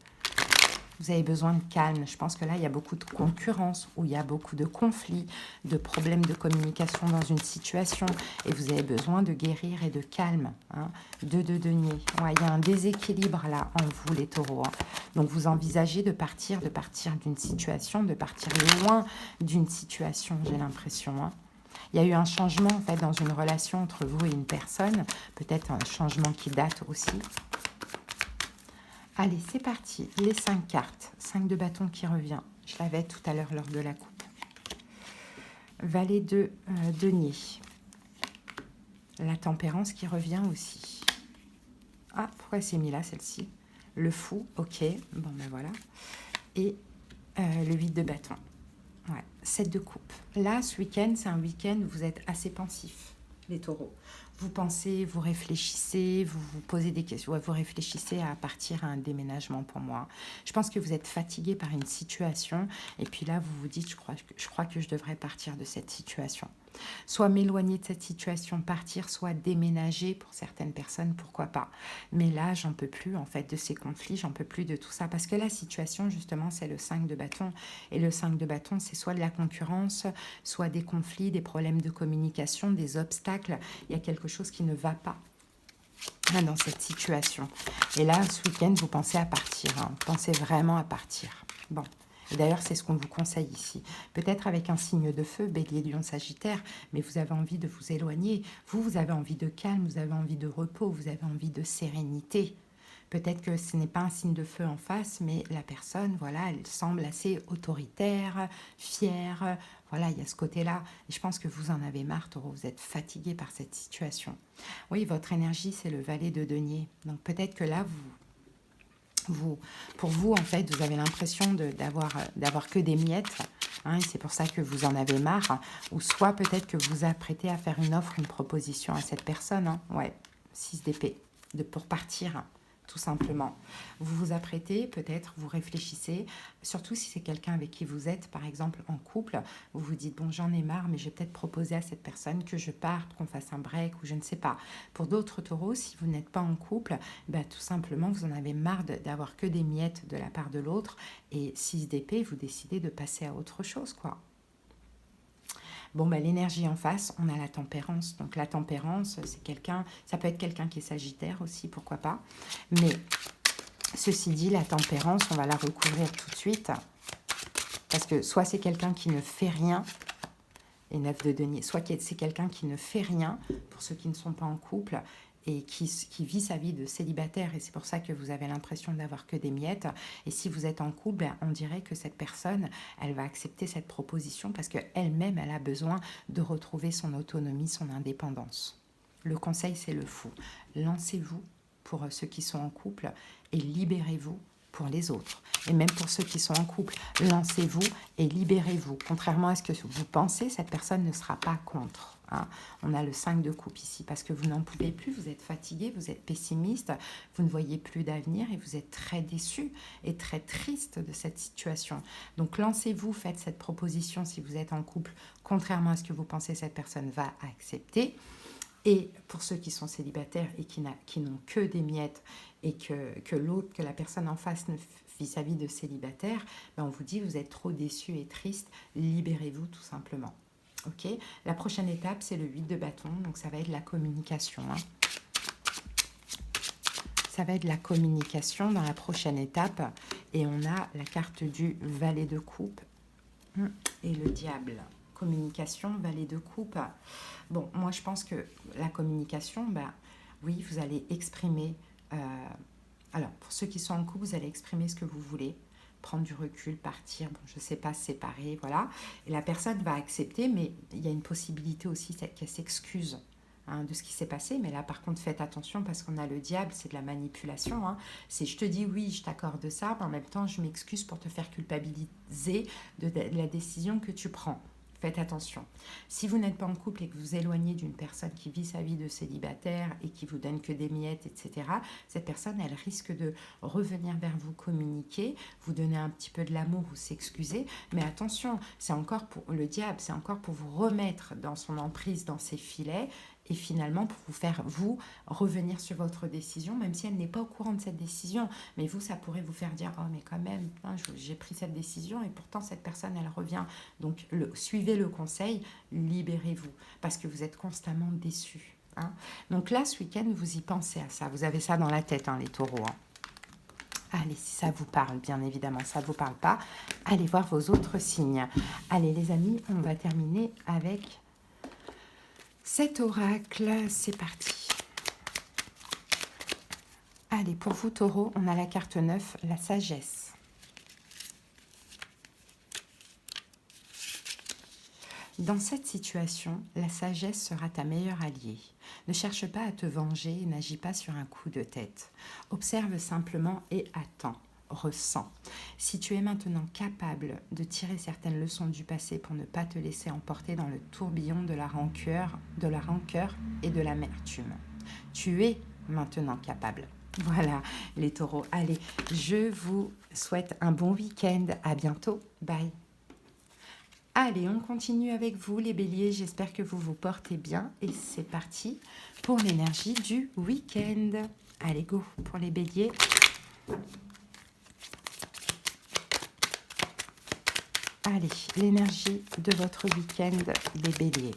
Vous avez besoin de calme. Je pense que là, il y a beaucoup de concurrence, où il y a beaucoup de conflits, de problèmes de communication dans une situation. Et vous avez besoin de guérir et de calme. De denier. Ouais, il y a un déséquilibre là en vous, les taureaux. Donc, vous envisagez de partir d'une situation, de partir loin d'une situation, j'ai l'impression. Il y a eu un changement en fait dans une relation entre vous et une personne. Peut-être un changement qui date aussi. Allez, c'est parti. Les 5 cartes. 5 de bâton qui revient. Je l'avais tout à l'heure lors de la coupe. Valet de denier. La tempérance qui revient aussi. Ah, pourquoi elle s'est mise là, celle-ci? Le fou, ok. Bon, ben voilà. Et le 8 de bâton. Ouais, 7 de coupe. Là, ce week-end, c'est un week-end où vous êtes assez pensif, les taureaux. Vous pensez, vous réfléchissez, vous vous posez des questions, vous réfléchissez à partir à un déménagement pour moi. Je pense que vous êtes fatigué par une situation et puis là, vous vous dites, je crois que je devrais partir de cette situation. Soit m'éloigner de cette situation, partir, soit déménager pour certaines personnes, pourquoi pas. Mais là, j'en peux plus en fait de ces conflits, j'en peux plus de tout ça parce que la situation justement, c'est le 5 de bâton et le 5 de bâton, c'est soit de la concurrence, soit des conflits, des problèmes de communication, des obstacles. Il y a quelque chose qui ne va pas dans cette situation. Et là, ce week-end, vous pensez à partir. Vous pensez vraiment à partir. Bon. Et d'ailleurs, c'est ce qu'on vous conseille ici. Peut-être avec un signe de feu, Bélier, Lion, Sagittaire, mais vous avez envie de vous éloigner. Vous avez envie de calme, vous avez envie de repos, vous avez envie de sérénité. Peut-être que ce n'est pas un signe de feu en face, mais la personne, voilà, elle semble assez autoritaire, fière. Voilà, il y a ce côté-là. Et je pense que vous en avez marre, Taureau. Vous êtes fatigué par cette situation. Oui, votre énergie, c'est le valet de denier. Donc peut-être que là, pour vous, en fait, vous avez l'impression d'avoir que des miettes. Et c'est pour ça que vous en avez marre. Ou soit peut-être que vous apprêtez à faire une offre, une proposition à cette personne. Ouais, 6 d'épée, pour partir. Tout simplement. Vous vous apprêtez, peut-être, vous réfléchissez, surtout si c'est quelqu'un avec qui vous êtes, par exemple, en couple, vous vous dites, bon, j'en ai marre, mais je vais peut-être proposer à cette personne que je parte, qu'on fasse un break, ou je ne sais pas. Pour d'autres taureaux, si vous n'êtes pas en couple, tout simplement, vous en avez marre d'avoir que des miettes de la part de l'autre, et 6 d'épée, vous décidez de passer à autre chose, quoi. Bon, l'énergie en face, on a la tempérance. Donc la tempérance, c'est quelqu'un, ça peut être quelqu'un qui est sagittaire aussi, pourquoi pas. Mais ceci dit, la tempérance, on va la recouvrir tout de suite. Parce que soit c'est quelqu'un qui ne fait rien, et 9 de denier, soit c'est quelqu'un qui ne fait rien, pour ceux qui ne sont pas en couple, et qui vit sa vie de célibataire, et c'est pour ça que vous avez l'impression d'avoir que des miettes. Et si vous êtes en couple, on dirait que cette personne, elle va accepter cette proposition parce qu'elle-même, elle a besoin de retrouver son autonomie, son indépendance. Le conseil, c'est le fou. Lancez-vous pour ceux qui sont en couple et libérez-vous pour les autres. Et même pour ceux qui sont en couple, lancez-vous et libérez-vous. Contrairement à ce que vous pensez, cette personne ne sera pas contre. On a le 5 de coupe ici parce que vous n'en pouvez plus, vous êtes fatigué, vous êtes pessimiste, vous ne voyez plus d'avenir et vous êtes très déçu et très triste de cette situation. Donc lancez-vous, faites cette proposition si vous êtes en couple, contrairement à ce que vous pensez, cette personne va accepter. Et pour ceux qui sont célibataires et qui n'ont que des miettes et que la personne en face ne vit sa vie de célibataire, on vous dit vous êtes trop déçu et triste, libérez-vous tout simplement. Ok, la prochaine étape, c'est le 8 de bâton, donc ça va être la communication. Ça va être la communication dans la prochaine étape. Et on a la carte du valet de coupe et le diable. Communication, valet de coupe. Bon, moi je pense que la communication, oui, vous allez exprimer. Alors, pour ceux qui sont en couple, vous allez exprimer ce que vous voulez, prendre du recul, partir, bon, je ne sais pas, se séparer, voilà. Et la personne va accepter, mais il y a une possibilité aussi qu'elle s'excuse de ce qui s'est passé. Mais là, par contre, faites attention parce qu'on a le diable, c'est de la manipulation. C'est je te dis oui, je t'accorde ça, mais en même temps, je m'excuse pour te faire culpabiliser de la décision que tu prends. Faites attention. Si vous n'êtes pas en couple et que vous vous éloignez d'une personne qui vit sa vie de célibataire et qui vous donne que des miettes, etc., cette personne, elle risque de revenir vers vous, communiquer, vous donner un petit peu de l'amour ou s'excuser. Mais attention, c'est encore pour le diable, c'est encore pour vous remettre dans son emprise, dans ses filets, et finalement pour vous faire, vous, revenir sur votre décision, même si elle n'est pas au courant de cette décision. Mais vous, ça pourrait vous faire dire, oh mais quand même, j'ai pris cette décision et pourtant cette personne, elle revient. Donc suivez le conseil, libérez-vous, parce que vous êtes constamment déçus. Donc là, ce week-end, vous y pensez à ça. Vous avez ça dans la tête, les taureaux. Allez, si ça vous parle, bien évidemment, ça ne vous parle pas, allez voir vos autres signes. Allez les amis, on va terminer avec cet oracle, c'est parti. Allez, pour vous, taureau, on a la carte 9, la sagesse. Dans cette situation, la sagesse sera ta meilleure alliée. Ne cherche pas à te venger et n'agis pas sur un coup de tête. Observe simplement et attends. Ressens. Si tu es maintenant capable de tirer certaines leçons du passé pour ne pas te laisser emporter dans le tourbillon de la rancœur et de l'amertume, tu es maintenant capable. Voilà les taureaux. Allez, je vous souhaite un bon week-end. À bientôt. Bye. Allez, on continue avec vous les béliers. J'espère que vous vous portez bien. Et c'est parti pour l'énergie du week-end. Allez, go pour les béliers. Allez, l'énergie de votre week-end des béliers.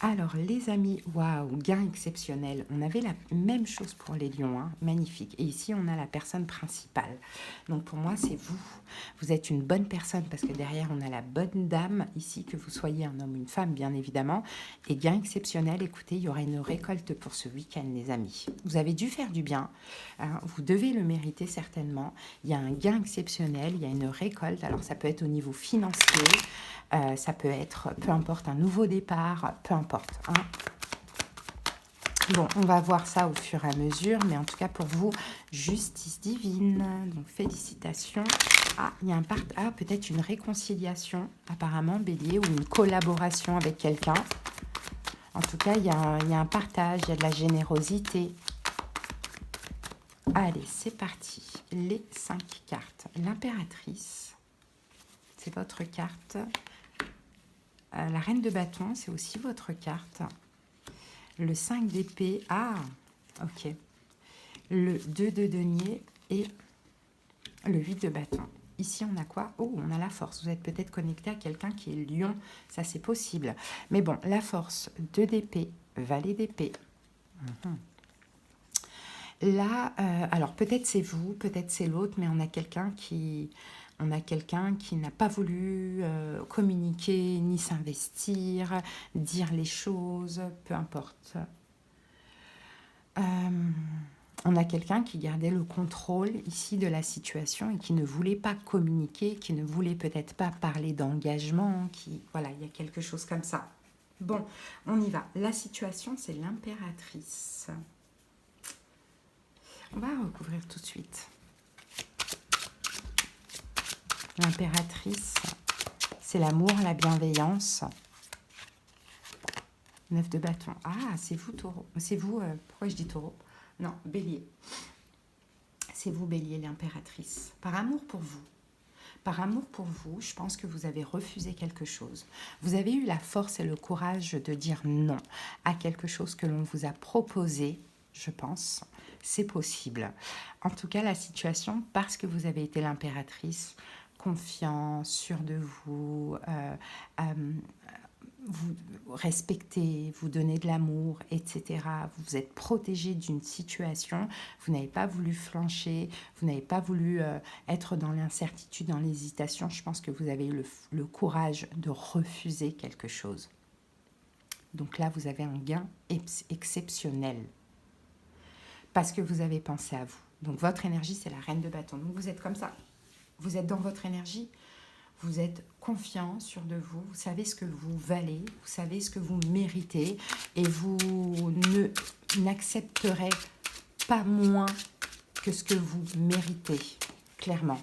Alors, les amis, waouh, gain exceptionnel. On avait la même chose pour les lions, magnifique. Et ici, on a la personne principale. Donc, pour moi, c'est vous. Vous êtes une bonne personne parce que derrière, on a la bonne dame. Ici, que vous soyez un homme ou une femme, bien évidemment. Et gain exceptionnel, écoutez, il y aura une récolte pour ce week-end, les amis. Vous avez dû faire du bien. Vous devez le mériter certainement. Il y a un gain exceptionnel, il y a une récolte. Alors, ça peut être au niveau financier. Ça peut être, peu importe, un nouveau départ, peu importe. Bon, on va voir ça au fur et à mesure, mais en tout cas pour vous, justice divine. Donc félicitations. Il y a peut-être une réconciliation, apparemment, bélier, ou une collaboration avec quelqu'un. En tout cas, il y a un partage, il y a de la générosité. Allez, c'est parti. Les 5 cartes. L'impératrice, c'est votre carte. La reine de bâton, c'est aussi votre carte. Le 5 d'épée, ok. Le 2 de denier et le 8 de bâton. Ici, on a quoi? On a la force. Vous êtes peut-être connecté à quelqu'un qui est lion. Ça, c'est possible. Mais bon, la force, 2 d'épée, valet d'épée. Là, alors peut-être c'est vous, peut-être c'est l'autre, mais on a quelqu'un qui n'a pas voulu communiquer, ni s'investir, dire les choses, peu importe. On a quelqu'un qui gardait le contrôle ici de la situation et qui ne voulait pas communiquer, qui ne voulait peut-être pas parler d'engagement, voilà, il y a quelque chose comme ça. Bon, on y va. La situation, c'est l'impératrice. On va recouvrir tout de suite. L'impératrice, c'est l'amour, la bienveillance. 9 de bâton. C'est vous, taureau. C'est vous, pourquoi je dis taureau? Non, bélier. C'est vous, bélier, l'impératrice. Par amour pour vous. Par amour pour vous, je pense que vous avez refusé quelque chose. Vous avez eu la force et le courage de dire non à quelque chose que l'on vous a proposé, je pense. C'est possible. En tout cas, la situation, parce que vous avez été l'impératrice, confiant, sûr de vous, vous respectez, vous donnez de l'amour, etc. Vous êtes protégé d'une situation, vous n'avez pas voulu flancher, vous n'avez pas voulu être dans l'incertitude, dans l'hésitation. Je pense que vous avez eu le courage de refuser quelque chose. Donc là, vous avez un gain exceptionnel parce que vous avez pensé à vous. Donc votre énergie, c'est la reine de bâton. Donc vous êtes comme ça, vous êtes dans votre énergie. Vous êtes confiant, sûr de vous, vous savez ce que vous valez, vous savez ce que vous méritez et vous n'accepterez pas moins que ce que vous méritez, clairement.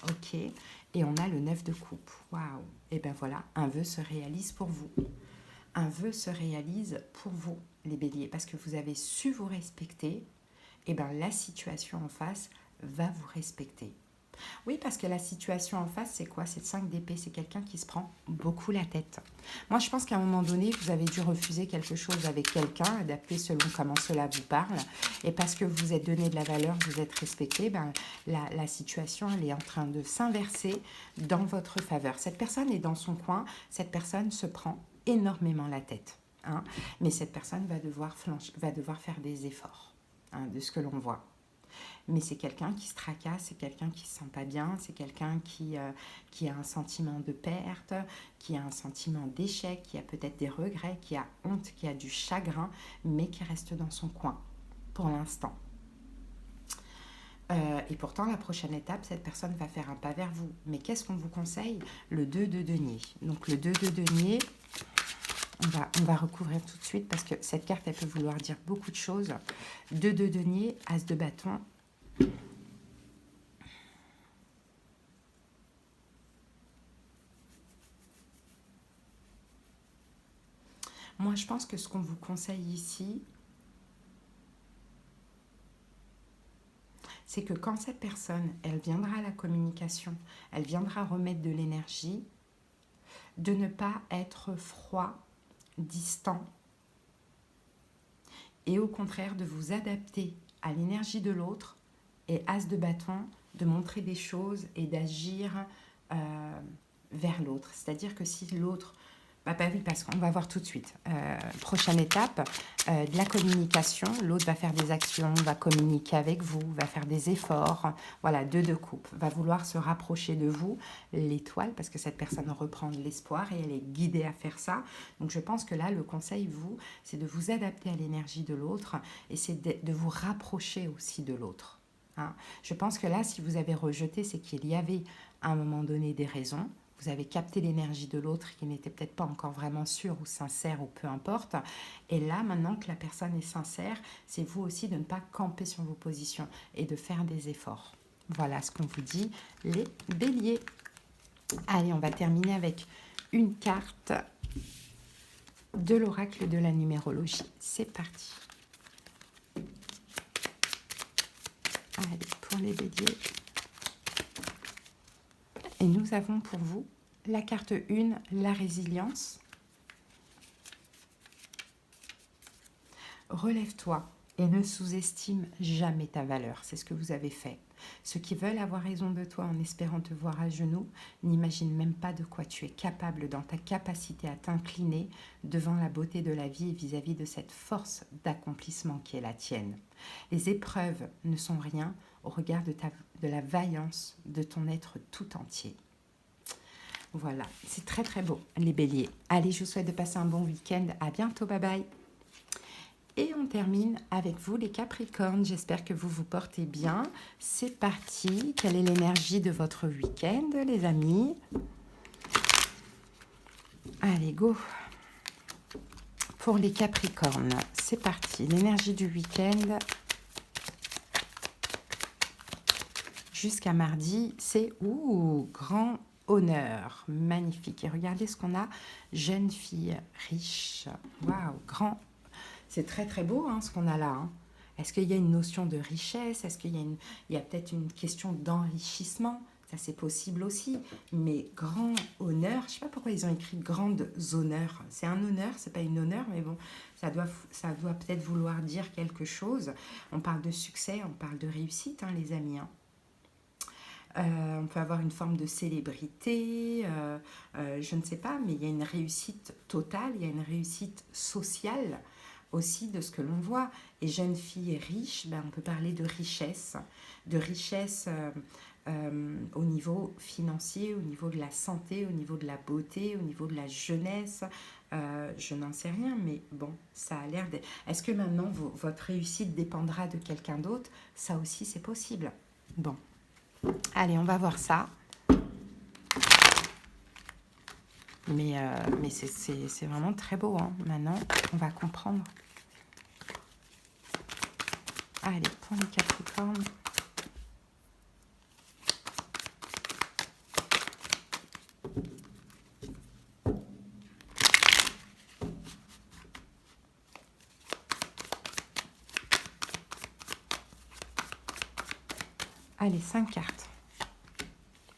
Ok, et on a le 9 de coupe. Waouh. Et bien voilà, un vœu se réalise pour vous. Un vœu se réalise pour vous, les béliers, parce que vous avez su vous respecter, et bien la situation en face va vous respecter. Oui, parce que la situation en face, c'est quoi? C'est le 5 d'épée, c'est quelqu'un qui se prend beaucoup la tête. Moi, je pense qu'à un moment donné, vous avez dû refuser quelque chose avec quelqu'un, adapté selon comment cela vous parle. Et parce que vous êtes donné de la valeur, vous êtes respecté, ben, la situation, elle est en train de s'inverser dans votre faveur. Cette personne est dans son coin, cette personne se prend énormément la tête. Hein, mais cette personne va devoir faire des efforts, hein, de ce que l'on voit. Mais c'est quelqu'un qui se tracasse, c'est quelqu'un qui ne se sent pas bien, c'est quelqu'un qui a un sentiment de perte, qui a un sentiment d'échec, qui a peut-être des regrets, qui a honte, qui a du chagrin, mais qui reste dans son coin pour l'instant. Et pourtant, la prochaine étape, cette personne va faire un pas vers vous. Mais qu'est-ce qu'on vous conseille? Le 2 de denier. Donc le 2 de denier, on va recouvrir tout de suite parce que cette carte, elle peut vouloir dire beaucoup de choses. 2 de denier, as de bâton. Moi, je pense que ce qu'on vous conseille ici, c'est que quand cette personne, elle viendra à la communication, elle viendra remettre de l'énergie, de ne pas être froid, distant, et au contraire de vous adapter à l'énergie de l'autre, et as de bâton, de montrer des choses et d'agir vers l'autre. C'est-à-dire que si l'autre... Bah oui, parce qu'on va voir tout de suite. Prochaine étape, de la communication. L'autre va faire des actions, va communiquer avec vous, va faire des efforts. Voilà, 2 de coupe. Va vouloir se rapprocher de vous. L'étoile, parce que cette personne reprend de l'espoir et elle est guidée à faire ça. Donc je pense que là, le conseil, vous, c'est de vous adapter à l'énergie de l'autre et c'est de vous rapprocher aussi de l'autre. Hein. Je pense que là, si vous avez rejeté, c'est qu'il y avait à un moment donné des raisons. Vous avez capté l'énergie de l'autre qui n'était peut-être pas encore vraiment sûre ou sincère ou peu importe. Et là, maintenant que la personne est sincère, c'est vous aussi de ne pas camper sur vos positions et de faire des efforts. Voilà ce qu'on vous dit, les béliers. Allez, on va terminer avec une carte de l'oracle de la numérologie. C'est parti. Allez, pour les béliers. Et nous avons pour vous la carte 1, la résilience. Relève-toi et ne sous-estime jamais ta valeur. C'est ce que vous avez fait. Ceux qui veulent avoir raison de toi en espérant te voir à genoux n'imaginent même pas de quoi tu es capable dans ta capacité à t'incliner devant la beauté de la vie et vis-à-vis de cette force d'accomplissement qui est la tienne. Les épreuves ne sont rien au regard de la vaillance de ton être tout entier. Voilà, c'est très très beau, les béliers. Allez, je vous souhaite de passer un bon week-end. À bientôt, bye bye. Et on termine avec vous, les Capricornes. J'espère que vous vous portez bien. C'est parti. Quelle est l'énergie de votre week-end, les amis? Allez, go. Pour les Capricornes, c'est parti. L'énergie du week-end jusqu'à mardi, c'est grand honneur. Magnifique. Et regardez ce qu'on a. Jeune fille riche. Waouh, grand. C'est très très beau ce qu'on a là. Hein. Est-ce qu'il y a une notion de richesse? Est-ce qu'il y a peut-être une question d'enrichissement? Ça c'est possible aussi. Mais grand honneur, je ne sais pas pourquoi ils ont écrit grandes honneurs. C'est un honneur, c'est pas une honneur, mais bon, ça doit peut-être vouloir dire quelque chose. On parle de succès, on parle de réussite, les amis. On peut avoir une forme de célébrité, je ne sais pas, mais il y a une réussite totale, il y a une réussite sociale aussi de ce que l'on voit. Et jeune fille riche, ben, on peut parler de richesse au niveau financier, au niveau de la santé, au niveau de la beauté, au niveau de la jeunesse. Je n'en sais rien, mais bon, ça a l'air d'être... Est-ce que maintenant, votre réussite dépendra de quelqu'un d'autre? Ça aussi, c'est possible. Bon, allez, on va voir ça. Mais c'est vraiment très beau, hein. Maintenant, on va comprendre. Allez, pour les Capricornes. Allez, 5 cartes.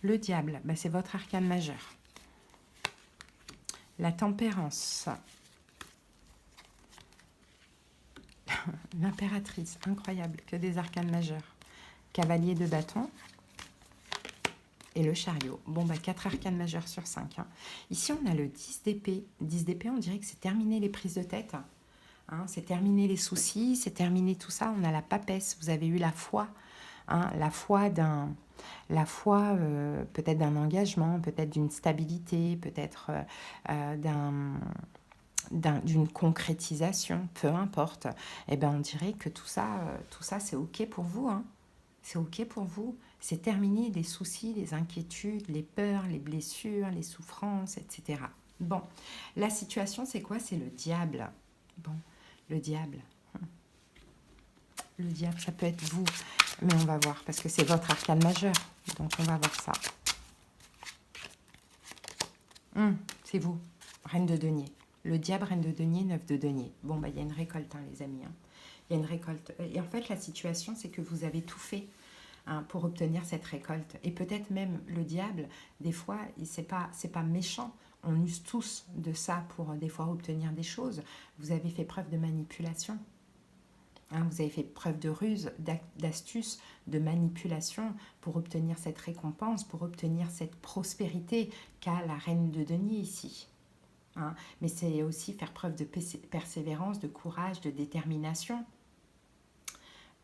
Le diable, bah, c'est votre arcane majeur. La tempérance. L'impératrice, incroyable, que des arcanes majeurs. Cavalier de bâton. Et le chariot. Bon, bah 4 arcanes majeures sur 5. Hein. Ici, on a le 10 d'épée. 10 d'épée, on dirait que c'est terminé les prises de tête. Hein, c'est terminé les soucis, c'est terminé tout ça. On a la papesse, vous avez eu la foi. Hein, la foi peut-être d'un engagement, peut-être d'une stabilité, peut-être d'une concrétisation, peu importe. Eh ben, on dirait que tout ça c'est OK pour vous. Hein. C'est OK pour vous. C'est terminé les soucis, les inquiétudes, les peurs, les blessures, les souffrances, etc. Bon, la situation, c'est quoi? C'est le diable. Bon, le diable. Le diable, ça peut être vous. Mais on va voir, parce que c'est votre arcane majeur. Donc, on va voir ça. C'est vous, reine de denier. Le diable, reine de denier, 9 de denier. Bon, bah, il y a une récolte, hein, les amis. Hein. Il y a une récolte. Et en fait, la situation, c'est que vous avez tout fait pour obtenir cette récolte. Et peut-être même le diable, des fois, c'est pas méchant. On use tous de ça pour, des fois, obtenir des choses. Vous avez fait preuve de manipulation. Hein, vous avez fait preuve de ruse, d'astuce, de manipulation pour obtenir cette récompense, pour obtenir cette prospérité qu'a la reine de denier ici. Hein, mais c'est aussi faire preuve de persévérance, de courage, de détermination.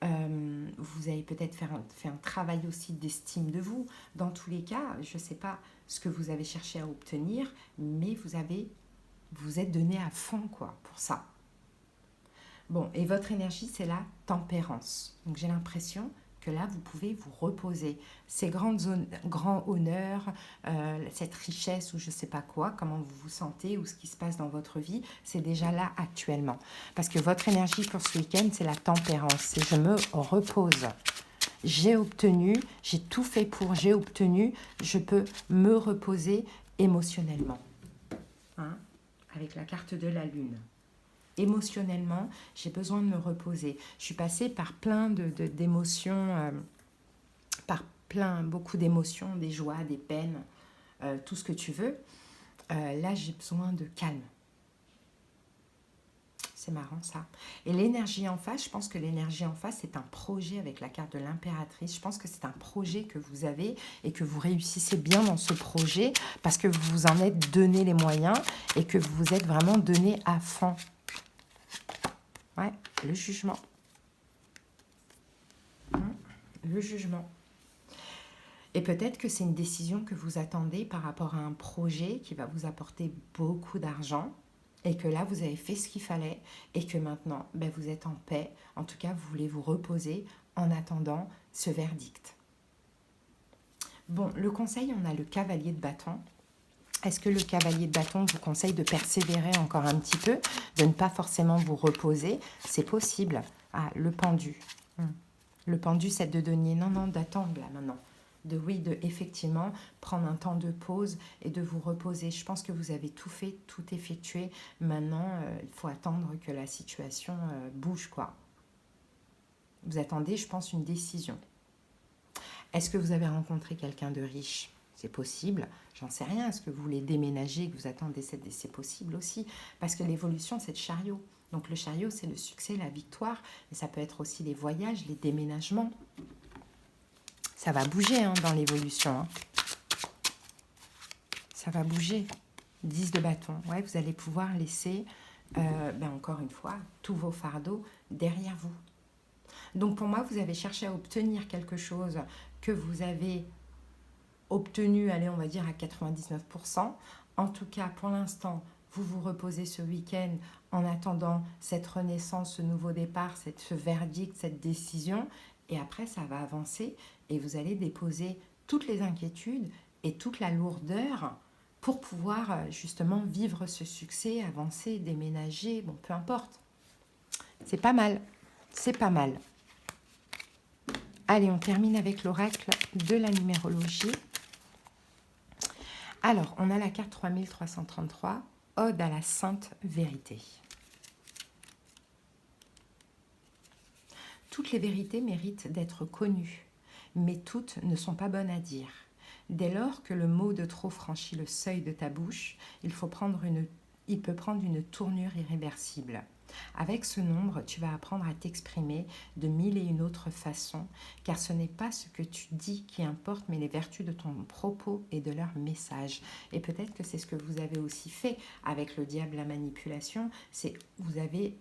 Vous avez peut-être fait un travail aussi d'estime de vous. Dans tous les cas, je ne sais pas ce que vous avez cherché à obtenir, mais vous êtes donné à fond quoi, pour ça. Bon, et votre énergie, c'est la tempérance. Donc, j'ai l'impression que là, vous pouvez vous reposer. Ces grands honneurs, cette richesse ou je ne sais pas quoi, comment vous vous sentez ou ce qui se passe dans votre vie, c'est déjà là actuellement. Parce que votre énergie pour ce week-end, c'est la tempérance. C'est je me repose. J'ai obtenu, j'ai tout fait pour, j'ai obtenu, je peux me reposer émotionnellement. Hein, avec la carte de la lune. Émotionnellement, j'ai besoin de me reposer. Je suis passée par plein d'émotions, beaucoup d'émotions, des joies, des peines, tout ce que tu veux. Là, j'ai besoin de calme. C'est marrant ça. Et l'énergie en face, je pense que l'énergie en face, c'est un projet avec la carte de l'impératrice. Je pense que c'est un projet que vous avez et que vous réussissez bien dans ce projet parce que vous vous en êtes donné les moyens et que vous vous êtes vraiment donné à fond. Ouais, le jugement. Le jugement. Et peut-être que c'est une décision que vous attendez par rapport à un projet qui va vous apporter beaucoup d'argent et que là, vous avez fait ce qu'il fallait et que maintenant, ben, vous êtes en paix. En tout cas, vous voulez vous reposer en attendant ce verdict. Bon, le conseil, on a le cavalier de bâton. Est-ce que le cavalier de bâton vous conseille de persévérer encore un petit peu, de ne pas forcément vous reposer? C'est possible. Ah, le pendu. Le pendu, 7 de denier. Non, d'attendre là maintenant. De effectivement prendre un temps de pause et de vous reposer. Je pense que vous avez tout fait, tout effectué. Maintenant, il faut attendre que la situation bouge, quoi. Vous attendez, je pense, une décision. Est-ce que vous avez rencontré quelqu'un de riche? C'est possible, j'en sais rien. Est-ce que vous voulez déménager, que vous attendez? C'est possible aussi, parce que l'évolution, c'est le chariot. Donc le chariot, c'est le succès, la victoire, mais ça peut être aussi les voyages, les déménagements. Ça va bouger hein, dans l'évolution. Hein. Ça va bouger. 10 de bâton. Ouais, vous allez pouvoir laisser, encore une fois, tous vos fardeaux derrière vous. Donc pour moi, vous avez cherché à obtenir quelque chose que vous avez obtenu, allez, on va dire à 99%. En tout cas, pour l'instant, vous vous reposez ce week-end en attendant cette renaissance, ce nouveau départ, ce verdict, cette décision. Et après, ça va avancer et vous allez déposer toutes les inquiétudes et toute la lourdeur pour pouvoir justement vivre ce succès, avancer, déménager, bon, peu importe. C'est pas mal, c'est pas mal. Allez, on termine avec l'oracle de la numérologie. Alors, on a la carte 3333, Ode à la Sainte Vérité. Toutes les vérités méritent d'être connues, mais toutes ne sont pas bonnes à dire. Dès lors que le mot de trop franchit le seuil de ta bouche, il peut prendre une tournure irréversible. Avec ce nombre, tu vas apprendre à t'exprimer de 1001 autres façons, car ce n'est pas ce que tu dis qui importe, mais les vertus de ton propos et de leur message. Et peut-être que c'est ce que vous avez aussi fait avec le diable, la manipulation, c'est vous avez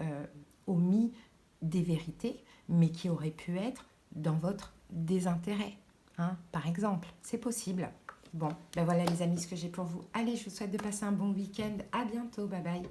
omis des vérités, mais qui auraient pu être dans votre désintérêt. Hein, par exemple, c'est possible. Bon, ben voilà les amis ce que j'ai pour vous. Allez, je vous souhaite de passer un bon week-end. À bientôt, bye bye.